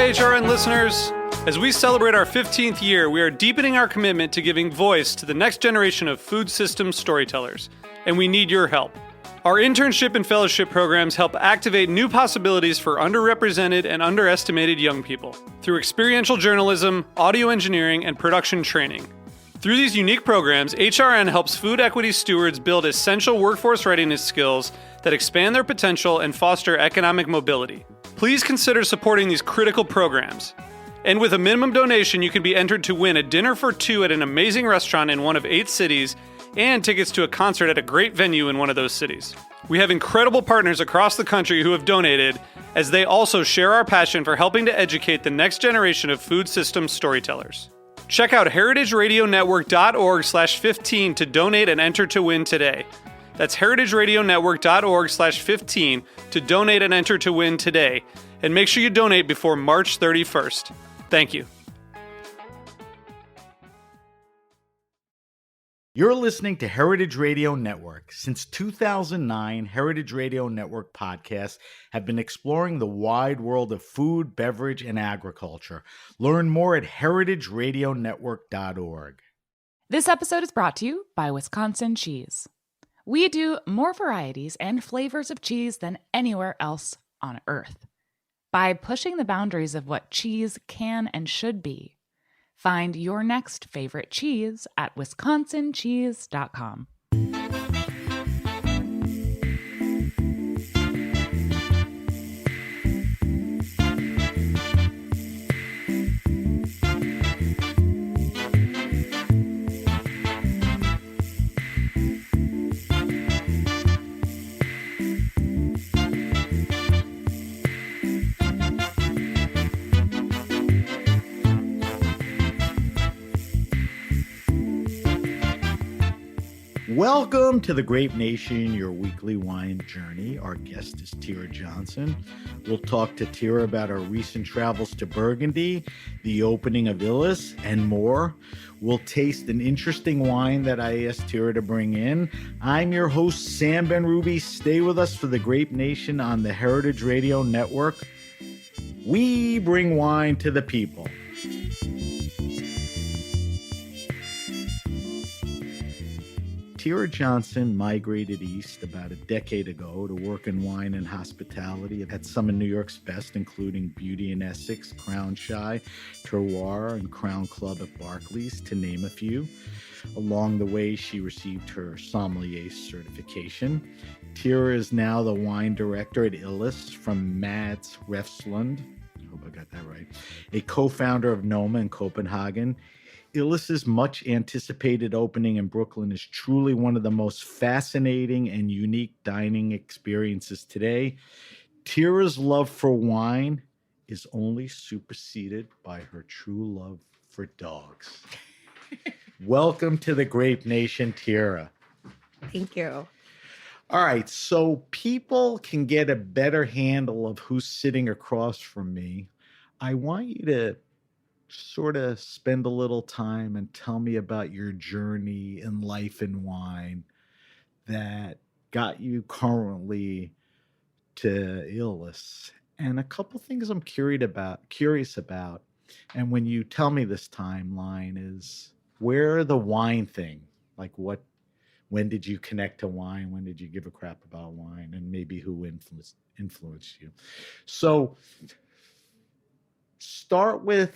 HRN listeners. As we celebrate our 15th year, we are deepening our commitment to giving voice to the next generation of food systems storytellers, and we need your help. Our internship and fellowship programs help activate new possibilities for underrepresented and underestimated young people through experiential journalism, audio engineering, and production training. Through these unique programs, HRN helps food equity stewards build essential workforce readiness skills that expand their potential and foster economic mobility. Please consider supporting these critical programs. And with a minimum donation, you can be entered to win a dinner for two at an amazing restaurant in one of 8 cities and tickets to a concert at a great venue in one of those cities. We have incredible partners across the country who have donated, as they also share our passion for helping to educate the next generation of food systems storytellers. Check out heritageradionetwork.org/15 to donate and enter to win today. That's heritageradionetwork.org/15 to donate and enter to win today. And make sure you donate before March 31st. Thank you. You're listening to Heritage Radio Network. Since 2009, Heritage Radio Network podcasts have been exploring the wide world of food, beverage, and agriculture. Learn more at heritageradionetwork.org. This episode is brought to you by Wisconsin Cheese. We do more varieties and flavors of cheese than anywhere else on Earth. By pushing the boundaries of what cheese can and should be, find your next favorite cheese at wisconsincheese.com. Welcome to the Grape Nation, your weekly wine journey. Our guest is Tira Johnson. We'll talk to Tira about our recent travels to Burgundy, the opening of Ilis, and more. We'll taste an interesting wine that I asked Tira to bring in. I'm your host, Sam Ben-Ruby. Stay with us for the Grape Nation on the Heritage Radio Network. We bring wine to the people. Tira Johnson migrated east about a decade ago to work in wine and hospitality at some of New York's best, including Beauty and Essex, Crown Shy, Terroir, and Crown Club at Barclays, to name a few. Along the way, she received her sommelier certification. Tira is now the wine director at Ilis from Mads Refslund. I hope I got that right. A co-founder of Noma in Copenhagen. Ilis's much anticipated opening in Brooklyn is truly one of the most fascinating and unique dining experiences today. Tira's love for wine is only superseded by her true love for dogs. Welcome to the Grape Nation, Tira. Thank you. All right, so people can get a better handle of who's sitting across from me. I want you to sort of spend a little time and tell me about your journey in life and wine that got you currently to Ilis. And a couple things I'm curious about. And when you tell me this timeline is where the wine thing, like when did you connect to wine? When did you give a crap about wine? And maybe who influenced you? So start with,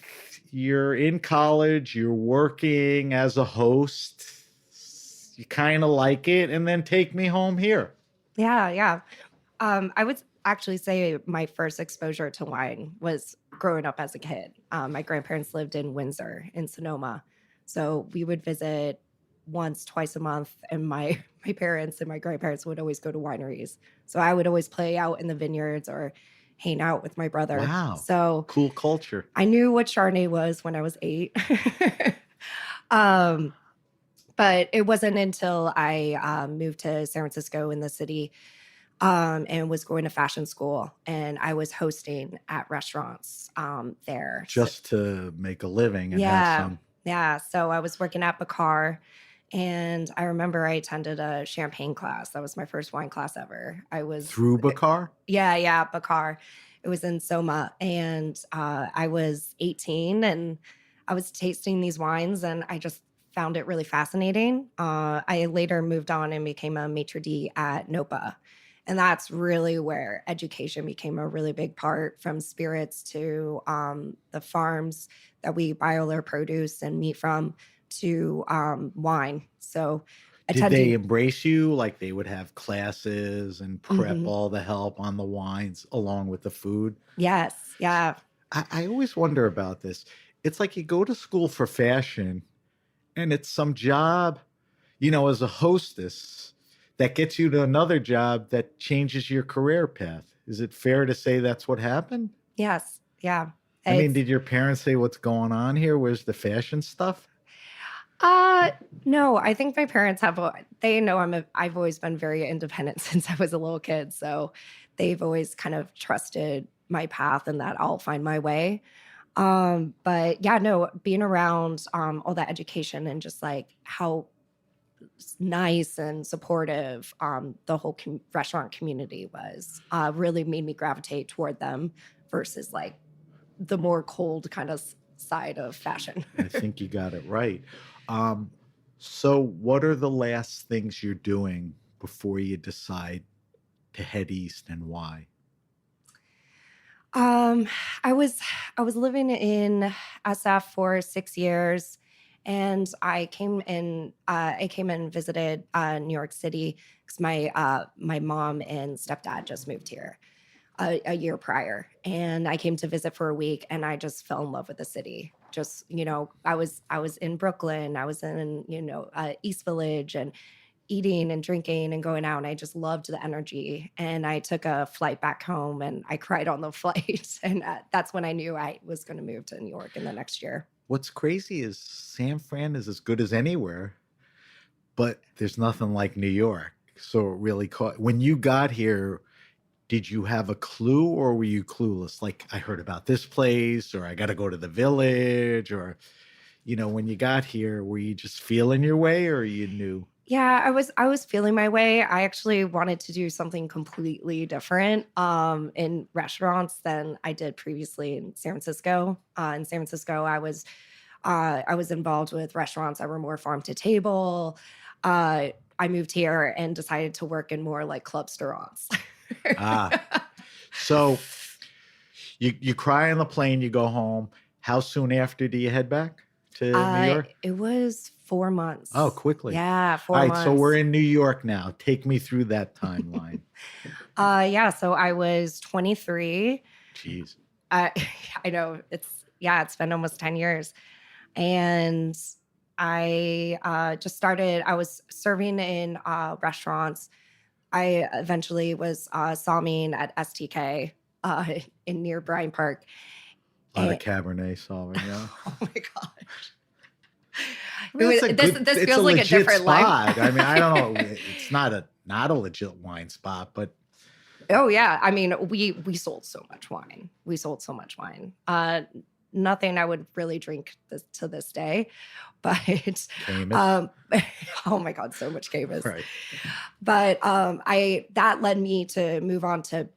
you're in college, you're working as a host, you kind of like it, and then take me home here. Yeah. I would actually say my first exposure to wine was growing up as a kid. My grandparents lived in Windsor in Sonoma. So we would visit once, twice a month, and my parents and my grandparents would always go to wineries. So I would always play out in the vineyards or hang out with my brother. Wow. So cool culture. I knew what Chardonnay was when I was 8. But it wasn't until I moved to San Francisco in the city and was going to fashion school, and I was hosting at restaurants there. Just to make a living. And Yeah. So I was working at Bacar, and I remember I attended a champagne class. That was my first wine class ever. Through Bacar? Yeah, Bacar. It was in Soma, and I was 18, and I was tasting these wines, and I just found it really fascinating. I later moved on and became a maitre d' at Nopa. And that's really where education became a really big part, from spirits to the farms that we buy all our produce and meat from, to wine. So Did they attending. embrace you? Like they would have classes and prep Mhm. all the help on the wines along with the food? Yes. Yeah. I always wonder about this. It's like you go to school for fashion and it's some job, as a hostess that gets you to another job that changes your career path. Is it fair to say that's what happened? Yes. Yeah. I mean, It's did your parents say what's going on here? Where's the fashion stuff? uh no, I think my parents they know I've always been very independent since I was a little kid. So they've always kind of trusted my path and that I'll find my way. But yeah, no, being around all that education and just like how nice and supportive the whole restaurant community was, really made me gravitate toward them versus like the more cold kind of side of fashion. I think you got it right. Um, so, what are the last things you're doing before you decide to head east and why? Um, I was I was living in SF for 6 years, and I came and visited New York City because my mom and stepdad just moved here a year prior, and I came to visit for a week, and I just fell in love with the city. Just, I was in Brooklyn, I was in East Village, and eating and drinking and going out, and I just loved the energy. And I took a flight back home, and I cried on the flight, and that's when I knew I was going to move to New York in the next year. What's crazy is San Fran is as good as anywhere, but there's nothing like New York. So it really caught when you got here. Did you have a clue or were you clueless? Like, I heard about this place, or I got to go to the village, or, when you got here, were you just feeling your way or you knew? Yeah, I was feeling my way. I actually wanted to do something completely different in restaurants than I did previously in San Francisco. In San Francisco, I was involved with restaurants that were more farm to table. I moved here and decided to work in more like club restaurants. Ah, so you cry on the plane, you go home. How soon after do you head back to New York? It was four Oh, months. quickly. Yeah, All four right, so we're months. in New York now. Take me through that timeline. Yeah, so I was 23. Jeez. I I know it's been almost 10 years. And I just started, I was serving in restaurants. I eventually was salming at STK in near Bryant Park. A lot of And Cabernet Sauvignon. oh my gosh. I mean, it's a This it's a feels like a legit different life. spot. I mean, I don't know. It's not a legit wine spot, but Oh yeah, I mean, we sold so much wine. We sold so much wine. Nothing I would really drink to this day, but famous. oh my god, so much Camus. Right. But I that led me to move on to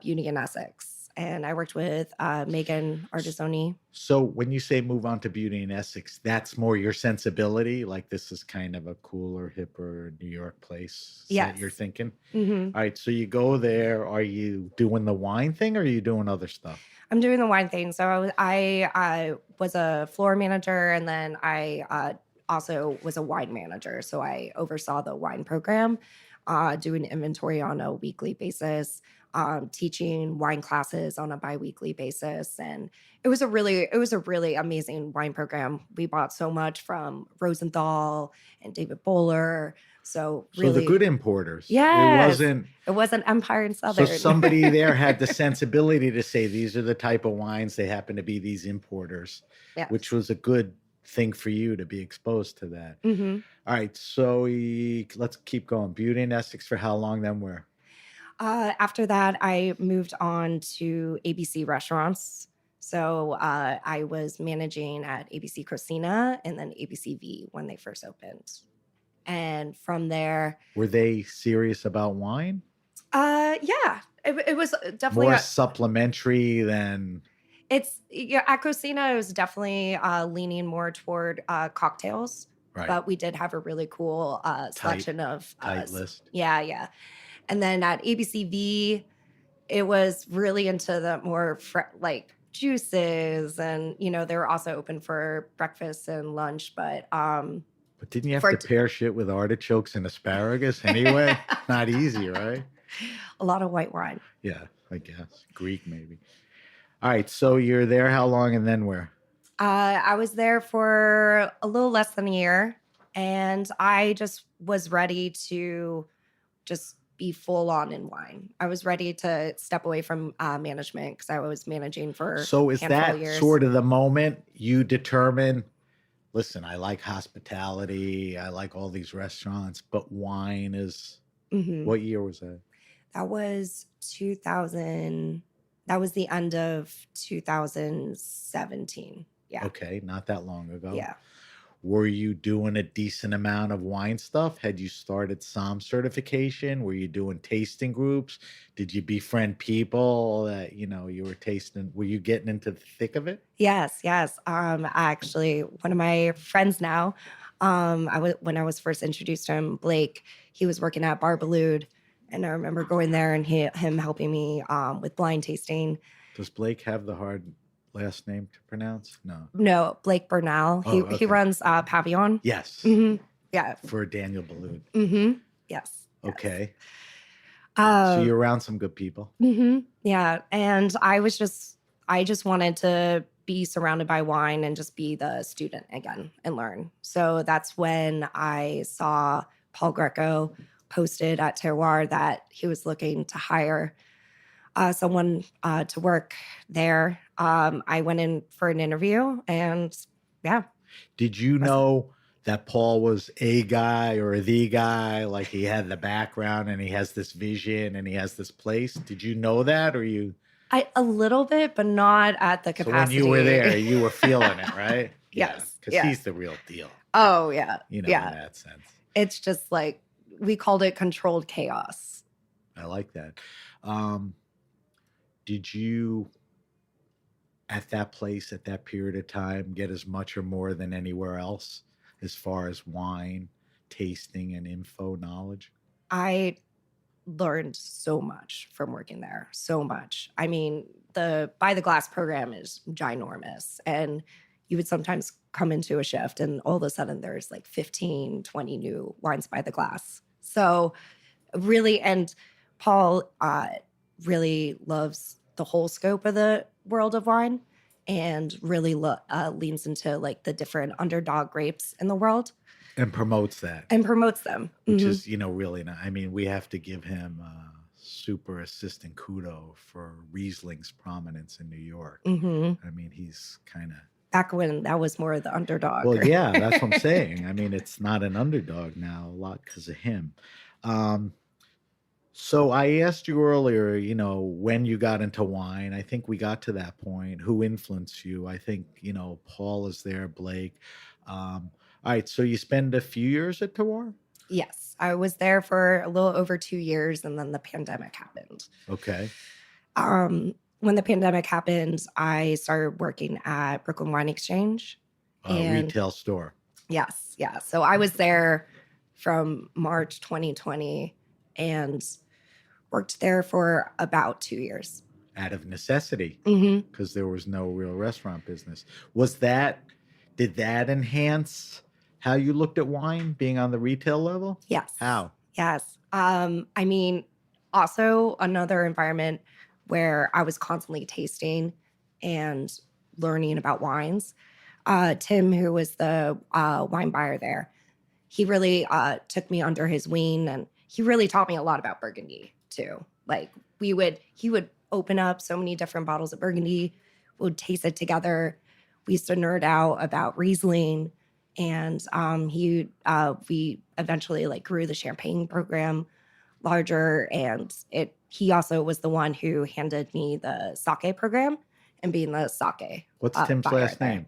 Beauty in Essex, and I worked with Megan Artisoni. So when you say move on to Beauty in Essex, that's more your sensibility. Like this is kind of a cooler, hipper New York place that you're Yes. thinking. Hmm. All right. So you go there. Are you doing the wine thing or are you doing other stuff? I'm doing the wine thing. So I was a floor manager, and then I also was a wine manager. So I oversaw the wine program, doing inventory on a weekly basis, teaching wine classes on a biweekly basis, and it was a really amazing wine program. We bought so much from Rosenthal and David Bowler. So So the really, good importers. It yes, wasn't. it wasn't Empire and So Southern. somebody there had the sensibility to say these are the type of wines. They happen to be these importers, which Yes. was a good thing for you to be exposed to that. Hmm. All right. So let's keep going. Beauty in Essex for how long then where? After that, I moved on to ABC restaurants. So I was managing at ABC Christina and then ABC V when they first opened. And from there, Were they serious about wine? yeah, It was definitely More supplementary than it's yeah, at Cocina it was definitely leaning more toward cocktails, right. but we did have a really cool selection of Tight list. yeah. And then at ABCV, it was really into the more like juices, and they were also open for breakfast and lunch, but But didn't you have for to pair shit with artichokes and asparagus anyway? Not easy, right? a lot of white wine. Yeah, I guess. Greek, maybe. All right, so you're there how long and then where? I was there for a little less than a year, and I just was ready to just be full on in wine. I was ready to step away from management because I was managing for So is a handful that of years. sort of the moment you determine, listen, I like hospitality, I like all these restaurants, but wine is, Mhm. what year was that? That was 2000. That was the end of 2017. Yeah. Okay, not that long ago. Yeah. Were you doing a decent amount of wine stuff? Had you started SOM certification? Were you doing tasting groups? Did you befriend people that, you were tasting? Were you getting into the thick of it? Yes. Actually, one of my friends now, when I was first introduced to him, Blake, he was working at Bar Balude, and I remember going there and him helping me with blind tasting. Does Blake have the hard last name to pronounce? No. No, Blake Bernal. Oh, He okay. runs Pavillon. Yes. Mm-hmm. Yeah. For Daniel Balloon. Mm-hmm. Yes. Okay. So you're around some good people. Mm-hmm. Yeah. And I just wanted to be surrounded by wine and just be the student again and learn. So that's when I saw Paul Greco posted at Terroir that he was looking to hire someone to work there. I went in for an interview, and yeah. Did you know that Paul was a guy or the guy? Like he had the background and he has this vision and he has this place. Did you know that, or you? A little bit, but not at the capacity. So when you were there, you were feeling it, right? Yes. Because he's the real deal. Oh yeah. In that sense. It's just like we called it controlled chaos. I like that. Did you, at that place, at that period of time, get as much or more than anywhere else as far as wine, tasting, and info knowledge? I learned so much from working there. So much. I mean, the By the Glass program is ginormous. And you would sometimes come into a shift and all of a sudden there's like 15, 20 new wines by the glass. So really, and Paul really loves the whole scope of the world of wine and really leans into like the different underdog grapes in the world. And promotes that. And promotes them. Which is, really not. I mean, we have to give him super assistant kudo for Riesling's prominence in New York. Mm-hmm. I mean, he's kind of. Back when that was more the underdog. Well, yeah, that's what I'm saying. I mean, it's not an underdog now, a lot because of him. So I asked you earlier, when you got into wine. I think we got to that point. Who influenced you? I think, Paul is there, Blake. All right, so you spend a few years at Terroir? Yes, I was there for a little over 2 years, and then the pandemic happened. Okay. When the pandemic happened, I started working at Brooklyn Wine Exchange. Retail store. Yes, yeah. So I was there from March 2020 and worked there for about 2 years. Out of necessity, Mm-hmm. because there was no real restaurant business. Did that enhance how you looked at wine, being on the retail level? Yes. How? Yes. I mean, also another environment where I was constantly tasting and learning about wines. Tim, who was the wine buyer there, he really took me under his wing, and he really taught me a lot about Burgundy too. Like he would open up so many different bottles of Burgundy, would taste it together. We used to nerd out about Riesling, and we eventually like grew the champagne program larger, and he also was the one who handed me the sake program and being the sake. What's Tim's buyer last there. name?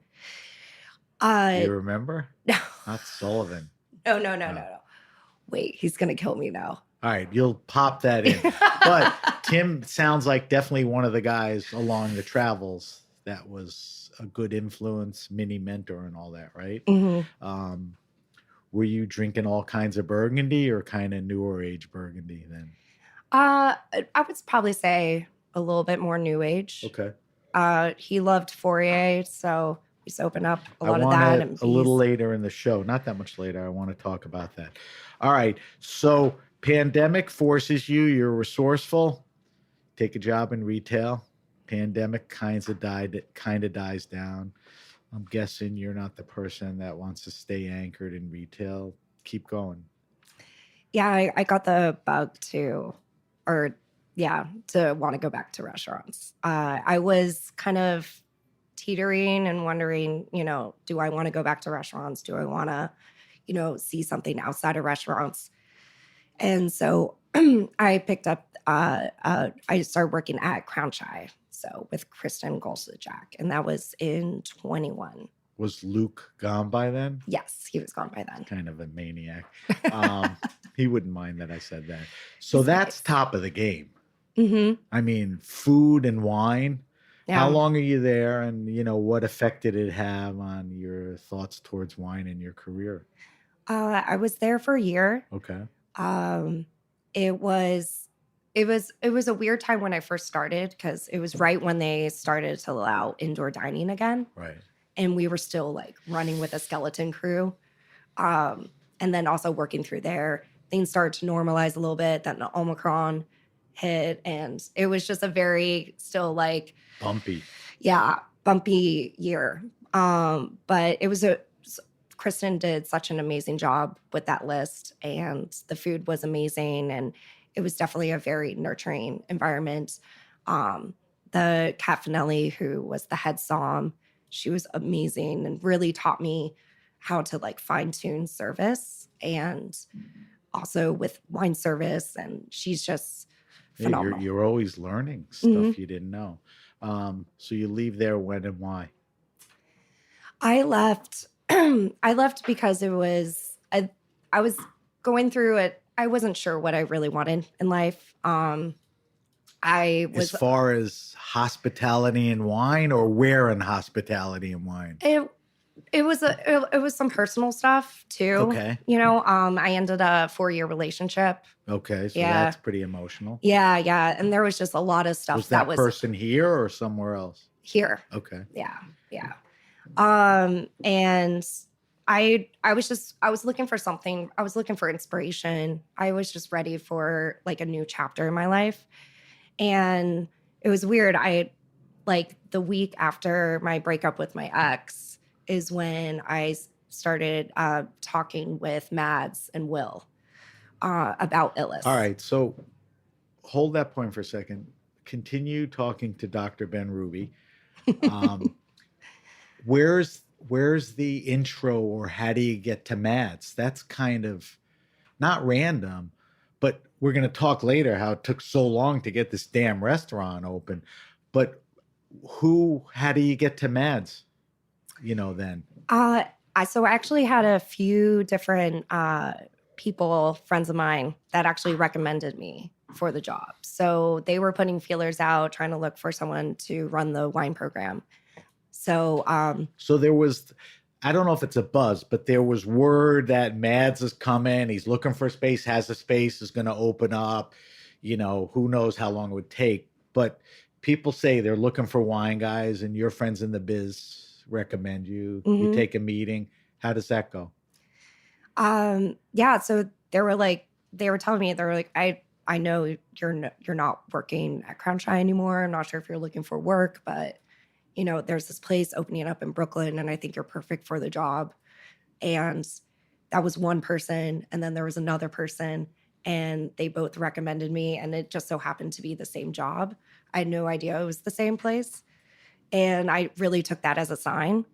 Do you remember? No. Not Sullivan. No. Wait, he's gonna kill me now. All right, you'll pop that in. But Tim sounds like definitely one of the guys along the travels that was a good influence, mini mentor, and all that, right? Mhm. Were you drinking all kinds of Burgundy or kind of newer age Burgundy then? I would probably say a little bit more new age. Okay. He loved Fourier, so we used to open up a I lot of want that to, and a little bees. later in the show, not that much later, I want to talk about that. All right. So, pandemic forces you, you're resourceful, take a job in retail. Pandemic kind of dies down. I'm guessing you're not the person that wants to stay anchored in retail. Keep going. Yeah, I got the bug to, or yeah, to want to go back to restaurants. I was kind of teetering and wondering, do I want to go back to restaurants? Do I want to, see something outside of restaurants? And so I picked up, I started working at Crown Shy. So with Kristen Golsajak, and that was in 21. Was Luke gone by then? Yes, he was gone by then. Kind of a maniac. He wouldn't mind that I said that. So that's top of the game. Mm-hmm. I mean, food and wine. Yeah. How long are you there? And, what effect did it have on your thoughts towards wine in your career? I was there for a year. Okay. It was a weird time when I first started because it was right when they started to allow indoor dining again. Right. And we were still like running with a skeleton crew. And then also working through there, things started to normalize a little bit. Then the Omicron hit, and it was just a very still like bumpy year. But it was Kristen did such an amazing job with that list, and the food was amazing, and it was definitely a very nurturing environment. The Kat Finelli, who was the head som, she was amazing and really taught me how to like fine tune service and also with wine service. And she's just phenomenal. You're always learning stuff you didn't know. So you leave there when and why? I left. I left because it was I was going through it. I wasn't sure what I really wanted in life. I was as far as hospitality and wine, or where in hospitality and wine? It was some personal stuff too. Okay. I ended a 4-year relationship. Okay, so that's pretty emotional. Yeah, and there was just a lot of stuff Was that person here or somewhere else? Here. Okay. Yeah. And I was looking for something. I was looking for inspiration. I was just ready for like a new chapter in my life. And it was weird. I like the week after my breakup with my ex is when I started talking with Mads and Will about Ilis. All right. So hold that point for a second. Continue talking to Dr. Ben Ruby. Where's the intro, or how do you get to Mads? That's kind of not random, but we're going to talk later how it took so long to get this damn restaurant open. But how do you get to Mads? Then. So I actually had a few different people, friends of mine, that actually recommended me for the job. So they were putting feelers out, trying to look for someone to run the wine program. So there was, I don't know if it's a buzz, but there was word that Mads is coming. He's looking for space, has a space, is going to open up. Who knows how long it would take. But people say they're looking for wine guys, and your friends in the biz recommend you. You take a meeting. How does that go? Yeah. So they were telling me, they were like, I know you're not working at Crown Shy anymore. I'm not sure if you're looking for work, but there's this place opening up in Brooklyn, and I think you're perfect for the job. And that was one person. And then there was another person, and they both recommended me. And it just so happened to be the same job. I had no idea it was the same place. And I really took that as a sign.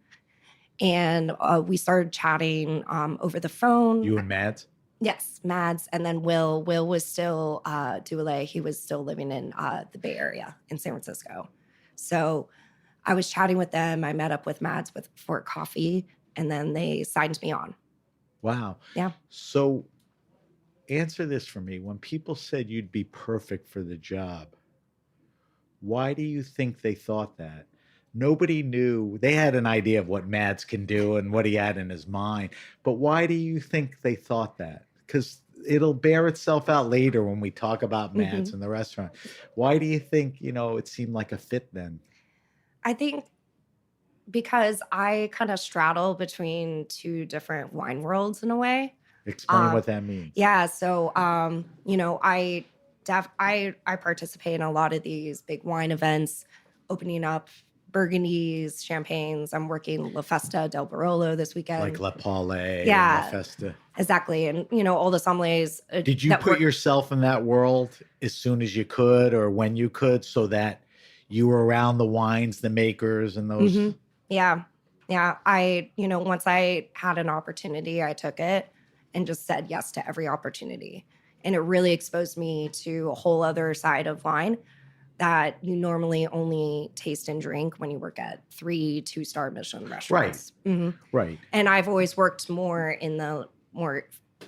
And we started chatting over the phone. You and Mads? Yes, Mads. And then Will was still Dule. He was still living in the Bay Area in San Francisco. So I was chatting with them. I met up with Mads for coffee, and then they signed me on. Wow. Yeah. So answer this for me. When people said you'd be perfect for the job, why do you think they thought that? Nobody knew. They had an idea of what Mads can do and what he had in his mind. But why do you think they thought that? Because it'll bear itself out later when we talk about Mads Mhm. in the restaurant. Why do you think, it seemed like a fit then? I think because I kind of straddle between two different wine worlds in a way. Explain Uh, what that means. yeah, so I participate in a lot of these big wine events, opening up Burgundies, champagnes. I'm working La Festa del Barolo this Like weekend. La Palais and La Yeah, Festa. exactly, and all the sommeliers Did you that put work. yourself in that world as soon as you could or when you could so that you were around the wines, the makers, and those? Mhm. Yeah. Yeah. Once I had an opportunity, I took it and just said yes to every opportunity. And it really exposed me to a whole other side of wine that you normally only taste and drink when you work at 3 2-star Michelin Right, restaurants. Mhm. right. And I've always worked more in the more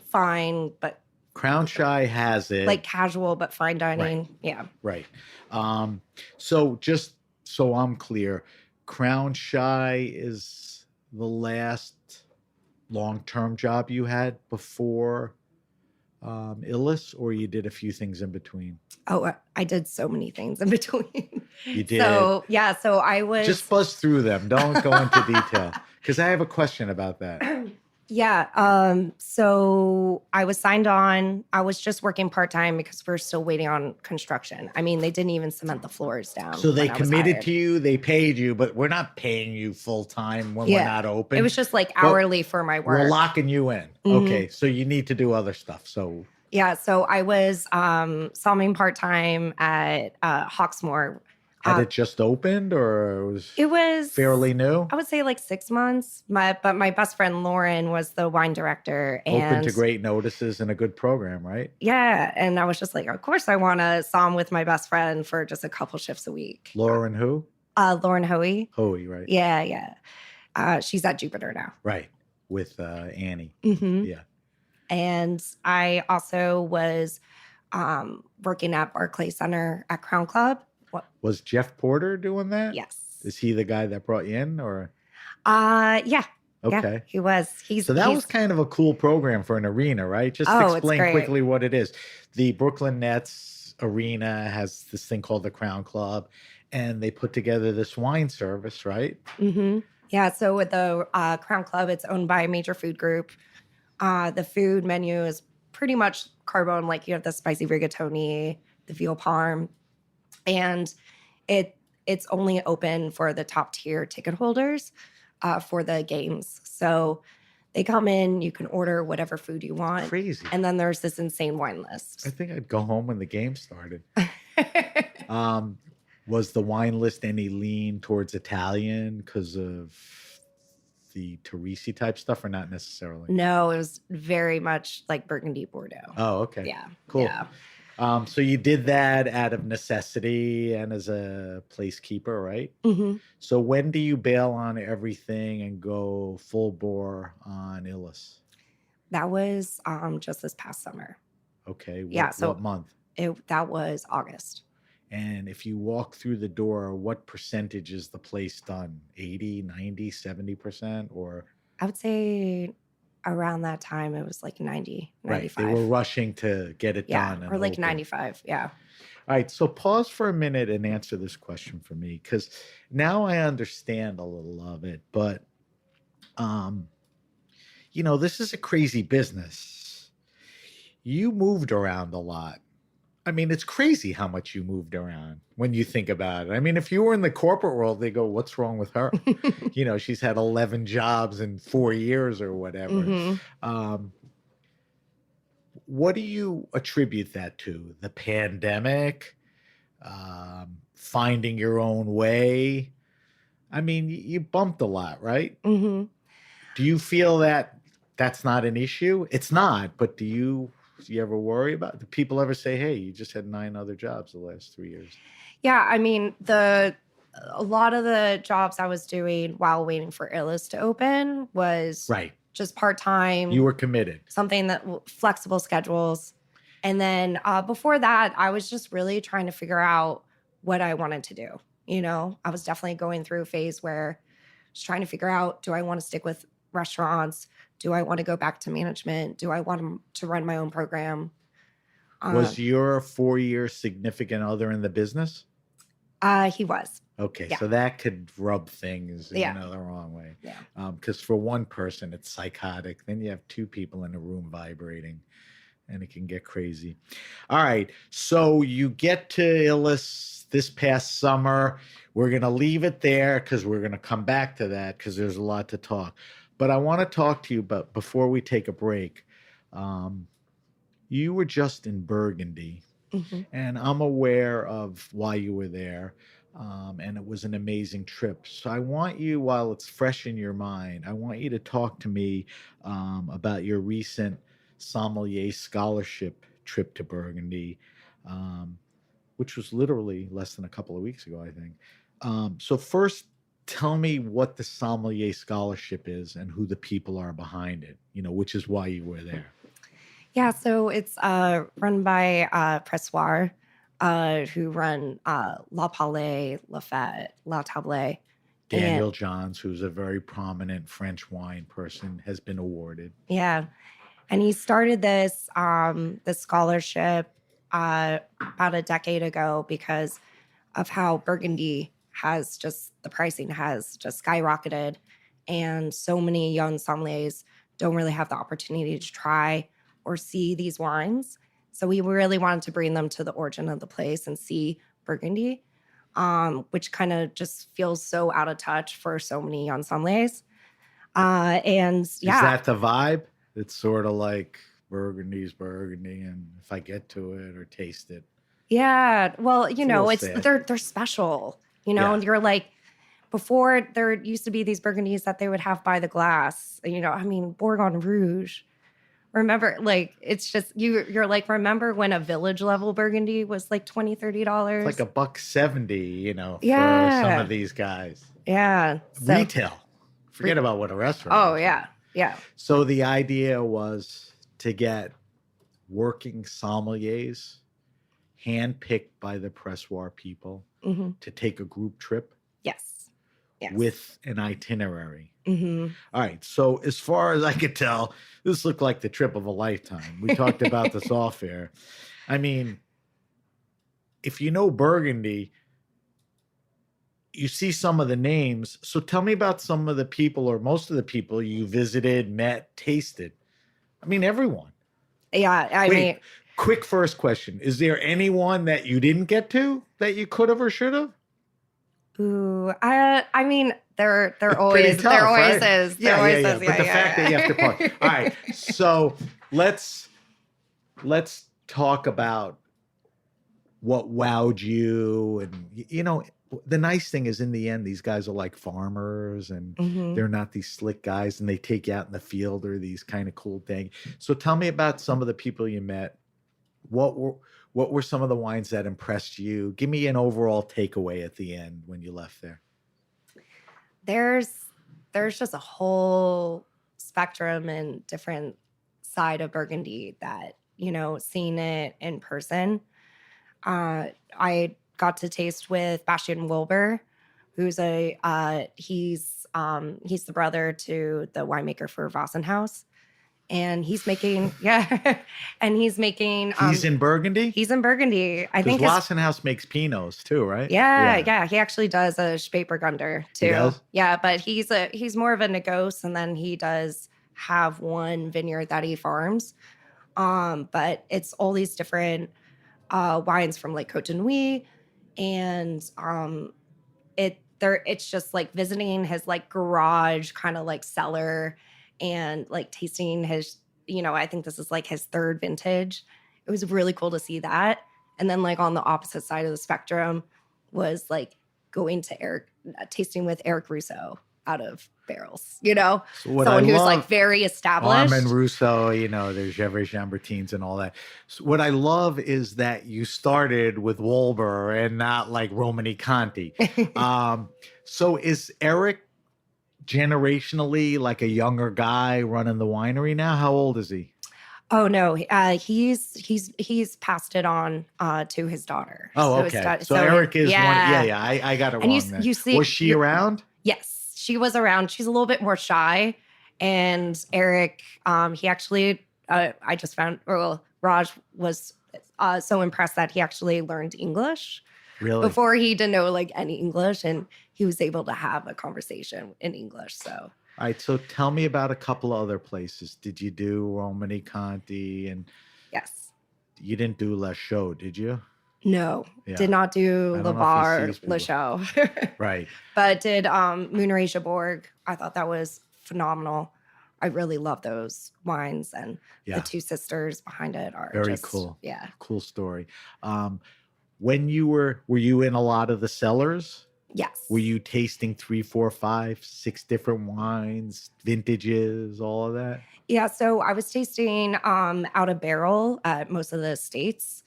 fine, but Crown Shy has it. like casual, but fine Right, dining. Yeah. right. So just so I'm clear, Crown Shy is the last long-term job you had before Illis, or you did a few things in between? Oh, I did so many things in between. You did. So yeah, so I was Just buzz through them. Don't go into detail because I have a question about that. yeah. So I was signed on. I was just working part-time because we're still waiting on construction. I mean, they didn't even cement the floors down. So they when I was committed hired. to you, they paid you, but we're not paying you full time when we're Yeah. not open. It was just like But hourly for my we're work. locking you in. Mhm. Okay, so you need to do other stuff. So Yeah. So I was somming part-time at Hawksmoor. had it just opened or It was fairly new? I would say like 6 months. But my best friend Lauren was the wine director, Open and to great notices and a good program, right? yeah, and I was just like, of course, I want to somm with my best friend for just a couple shifts a week. Lauren who? Lauren Hoey. Hoey, right? Yeah, yeah. She's at Jupiter now. Right. With Annie. Hmm. Yeah. And I also was working at Barclay Center at Crown Club. Was Jeff Porter doing that? Yes. Is he the guy that brought you in or? Yeah. Okay. Yeah, he was. So that was kind of a cool program for an arena, right? Just Oh, it's explain great. quickly what it is. The Brooklyn Nets arena has this thing called the Crown Club, and they put together this wine service, right? Mm-hmm. Yeah. So with the Crown Club, it's owned by a major food group. The food menu is pretty much carbone, like you have the spicy rigatoni, the veal parm, and it's only open for the top tier ticket holders for the games. So they come in, you can order whatever food you want, Crazy. and then there's this insane wine I list. think I'd go home when the game started. Was the wine list any lean towards Italian because of the Teresi type stuff or not necessarily? No, it was very much like Burgundy Bordeaux. Oh, okay. Yeah. Cool. Yeah. So you did that out of necessity and as a placekeeper, right? Hmm. So when do you bail on everything and go full bore on Illis? That was just this past summer. Okay. Yeah, so- what month? That was August. And if you walk through the door, what percentage is the place done? 80, 90, 70% or? I would say around that time it was like 90, Right. 95. They were rushing to get it yeah, done. and or like open. 95. Yeah. All right, so pause for a minute and answer this question for me because now I understand a little of it. But, this is a crazy business. You moved around a lot. I mean, it's crazy how much you moved around when you think about it. I mean, if you were in the corporate world, they go, "What's wrong with her?" She's had 11 jobs in 4 years or whatever. Mhm. What do you attribute that to? The pandemic, finding your own way? I mean, you bumped a lot, right? Mhm. Do you feel that that's not an issue? It's not, but do you ever worry about? Do people ever say, "Hey, you just had 9 other jobs the last 3 years"? Yeah, I mean, a lot of the jobs I was doing while waiting for Ilis to open was Right. just part-time. You were committed. Something that flexible schedules. And then before that, I was just really trying to figure out what I wanted to do. You know, I was definitely going through a phase where I was trying to figure out, do I want to stick with restaurants? Do I want to go back to management? Do I want to run my own program? Was your 4-year significant other in the business? He was. Okay, Yeah. so that could rub things, Yeah. the wrong way. Yeah. Because for one person, it's psychotic. Then you have 2 people in a room vibrating, and it can get crazy. All right, so you get to Ilis this past summer. We're going to leave it there because we're going to come back to that because there's a lot to talk. But I want to talk to you, but before we take a break, you were just in Burgundy, and I'm aware of why you were there. And it was an amazing trip. So I want you, while it's fresh in your mind, I want you to talk to me about your recent sommelier scholarship trip to Burgundy, which was literally less than a couple of weeks ago, I think. So first, tell me what the sommelier scholarship is and who the people are behind it, which is why you were there. Yeah, so it's run by Pressoir, who run La Palais, Lafette, La Table. Daniel Johns, who's a very prominent French wine person, has been awarded. Yeah, and he started this this scholarship about a decade ago because of how Burgundy has the pricing has just skyrocketed, and so many young sommeliers don't really have the opportunity to try or see these wines. So we really wanted to bring them to the origin of the place and see Burgundy, which kind of just feels so out of touch for so many young sommeliers. And yeah. Is that the vibe? It's sort of like Burgundy's Burgundy, and if I get to it or taste it. Yeah. Well, sad. they're special, and you're like, before there used to be these Burgundies that they would have by the glass, Bourgogne Rouge. Remember, like, it's just you're like, remember when a village level Burgundy was like $20-$30? It's like $1.70, Yeah. for some of these guys. Yeah. So, Retail. Forget about what a restaurant oh is. yeah. Yeah. So the idea was to get working sommeliers handpicked by the Pressoir people to take a group trip. Yes. With an itinerary. Mm-hmm. All right. So as far as I could tell, this looked like the trip of a lifetime. We talked about this off air. I mean, if you know Burgundy, you see some of the names. So tell me about some of the people or most of the people you visited, met, tasted. I mean, everyone. Yeah. Quick first question. Is there anyone that you didn't get to that you could have or should have? Ooh, there always tough, there always right? is. There always is. But the fact that you have to park. All right. So let's talk about what wowed you. And the nice thing is, in the end, these guys are like farmers, and they're not these slick guys, and they take you out in the field or these kind of cool things. So tell me about some of the people you met. What were some of the wines that impressed you? Give me an overall takeaway at the end when you left there. There's just a whole spectrum and different side of Burgundy that, seeing it in person. I got to taste with Bastien Wilbur, who's he's the brother to the winemaker for Wassenhaus. And he's making, he's in Burgundy? He's in Burgundy. I think Wassenhaus makes Pinots too, right? Yeah. He actually does a Spätburgunder too. He does? Yeah, but he's more of a négoce, and then he does have one vineyard that he farms. But it's all these different wines from like Côte de Nuit, and it's just like visiting his like garage kind of like cellar, and like tasting his, I think this is like his 3rd vintage. It was really cool to see that. And then like on the opposite side of the spectrum was like going to tasting with Eric Rousseau out of barrels, So someone who's like very established. Armand Rousseau, there's Gevrey Chambertines and all that. So what I love is that you started with Wolber and not like Romani Conti. So is Eric generationally like a younger guy running the winery now? How old is he? Oh no, he's passed it on to his daughter. Oh, So it's okay. so So Eric is one. Yeah, yeah. yeah. I got it And wrong then. you see, Was she around? yes, she was around. She's a little bit more shy, and Eric, he actually, I just found, well, Raj was so impressed that he actually learned English Really? before he didn't know like any English, and he was able to have a conversation in English. So. All right. So tell me about a couple of other places. Did you do Romani Conti? And Yes. you didn't do La Show, did you? No, Yeah. did not do I Le don't know if he Bar, sees Le people. Show. Right. But did Moonrasia Borg. I thought that was phenomenal. I really love those wines, and Yeah. the two sisters behind it are Very just, cool. Yeah. Cool story. When you were you in a lot of the cellars? Yes. Were you tasting 3, 4, 5, 6 different wines, vintages, all of that? Yeah. So I was tasting out of barrel at most of the estates,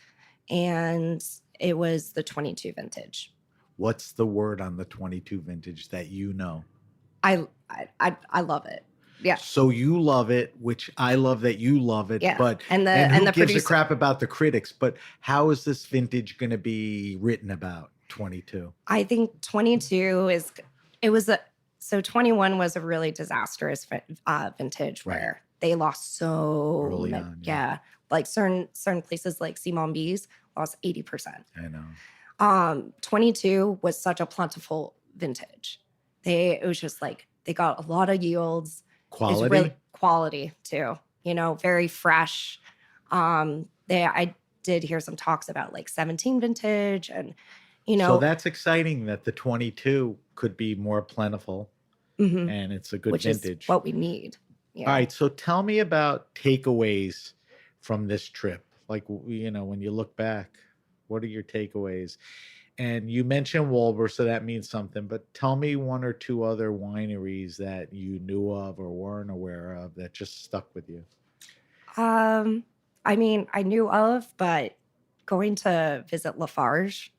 and it was the 22 vintage. What's the word on the 22 vintage that you know? I love it. Yeah. So you love it, which I love that you love it. Yeah. But And who the gives a producer. crap about the critics? But how is this vintage going to be written about? 22. I think 22 so 21 was a really disastrous vintage Right. where they lost so Early many, on, yeah. Like certain places like Simon B's lost 80%. I know. 22 was such a plentiful vintage. It was just like they got a lot of yields. Quality? It's really quality too. Very fresh. I did hear some talks about like 17 vintage, and So that's exciting that the 22 could be more plentiful mhm, and it's a good which vintage. is what we need. Yeah. All right. So tell me about takeaways from this trip. Like, when you look back, what are your takeaways? And you mentioned Wolver, so that means something, but tell me one or two other wineries that you knew of or weren't aware of that just stuck with you. I mean, I knew of, but going to visit Lafarge,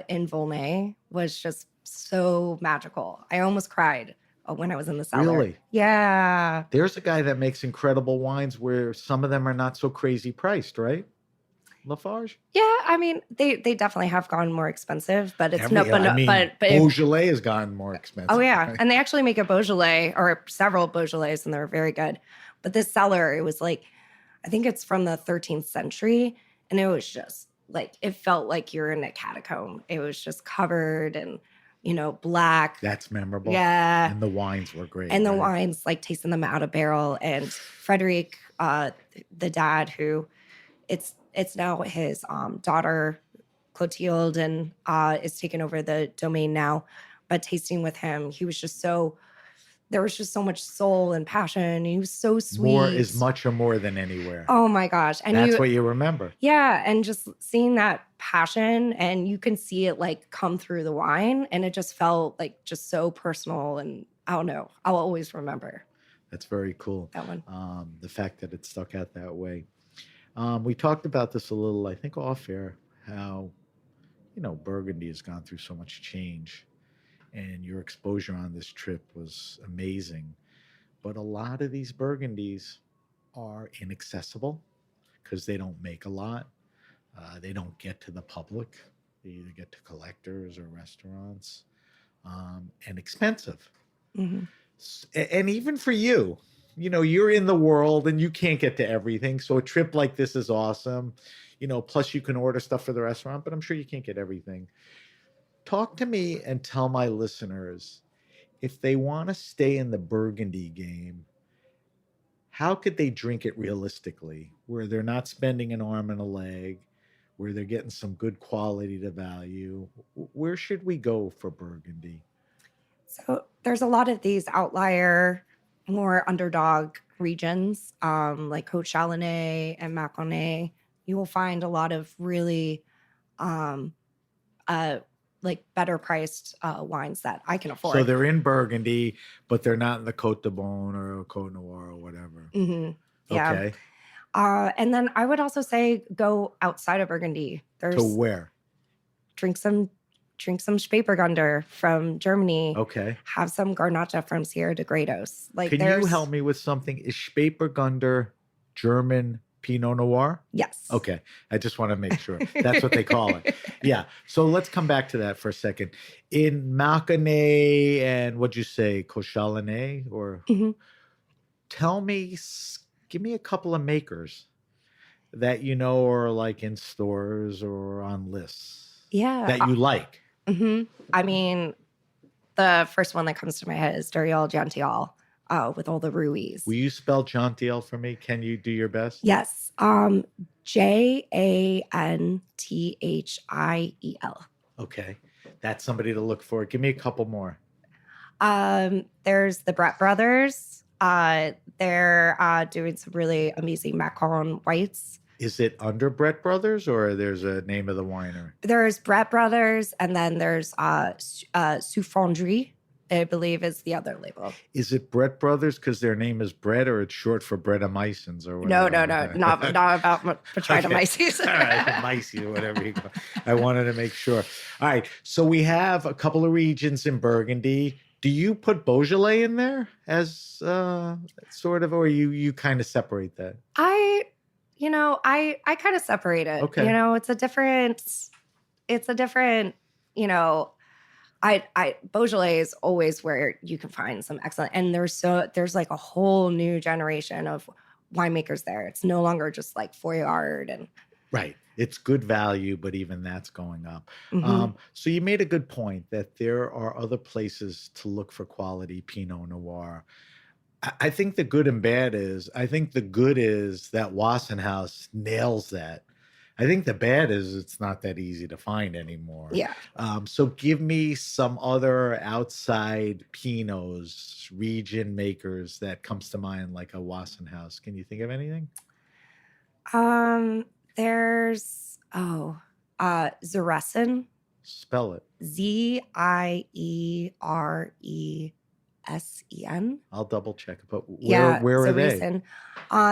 in Volnay, was just so magical. I almost cried when I was in the cellar. Really? Yeah. There's a guy that makes incredible wines where some of them are not so crazy priced, right? Lafarge? Yeah, I mean, they definitely have gone more expensive, but it's but Beaujolais has gotten more expensive. oh yeah, right? and they actually make a Beaujolais or several Beaujolais, and they're very good. But this cellar, it was like, I think it's from the 13th century, and it was just like it felt like you're in a catacomb. It was just covered and black. That's memorable. Yeah, And the wines were great. and the right? wines, like tasting them out of barrel. And Frederic, the dad, who it's now his daughter Clotilde, and is taking over the domain now. But tasting with him, there was just so much soul and passion. And he was so sweet. More is much or more than anywhere. Oh my gosh. And that's what you remember. Yeah. And just seeing that passion, and you can see it like come through the wine, and it just felt like just so personal. And I don't know, I'll always remember That's very cool. that one. The fact that it stuck out that way. We talked about this a little, I think, off air, how, Burgundy has gone through so much change, and your exposure on this trip was amazing. But a lot of these Burgundies are inaccessible because they don't make a lot. They don't get to the public. They either get to collectors or restaurants, and expensive. Mhm. And even for you, you're in the world and you can't get to everything. So a trip like this is awesome. Plus you can order stuff for the restaurant, but I'm sure you can't get everything. Talk to me and tell my listeners, if they want to stay in the Burgundy game, how could they drink it realistically, where they're not spending an arm and a leg, where they're getting some good quality to value? Where should we go for Burgundy? So there's a lot of these outlier, more underdog regions, like Côte Chalonnais and Mâconnais. You will find a lot of really like better priced wines that I can afford. So they're in Burgundy, but they're not in the Côte de Beaune or Côte Noir or whatever. Mhm. Yeah. Okay. And then I would also say go outside of Burgundy. To where? Drink some drink some Spebergunder from Germany. Okay. Have some Garnacha from Sierra de Gredos. Like, Can you help me with something? Is Spebergunder German Pinot Noir? Yes. Okay. I just want to make sure. That's what they call it. Yeah. So let's come back to that for a second. In Malcanet and what'd you say, Cochalanet? Or tell me, give me a couple of makers that you know are like in stores or on lists. Yeah. That you like. I mean, the first one that comes to my head is Duriol Gential with all the Ruiz. Will you spell Jantiel for me? Can you do your best? Yes. Jantiel. Okay. That's somebody to look for. Give me a couple more. There's the Brett brothers. They're doing some really amazing Macron whites. Is it under Brett Brothers or there's a name of the winery? There's Brett Brothers, and then there's Soufondry, I believe is the other label. Is it Brett Brothers because their name is Brett, or it's short for Brettanomyces or whatever? No, not about Botrytis. Okay. All right, myces or whatever you go. I wanted to make sure. All right, so we have a couple of regions in Burgundy. Do you put Beaujolais in there as sort of, or you kind of separate that? I kind of separate it. Okay. It's a different, Beaujolais is always where you can find some excellent, and there's like a whole new generation of winemakers there. It's no longer just like Foillard and right. It's good value, but even that's going up. Mm-hmm. So you made a good point that there are other places to look for quality Pinot Noir. I think the good and bad is, I think the good is that Wassenhaus nails that. I think the bad is it's not that easy to find anymore. Yeah. So give me some other outside Pinots, region makers that comes to mind, like a Wassenhaus. Can you think of anything? There's Zeresen. Spell it. Zieresen. I'll double check it. But where are they?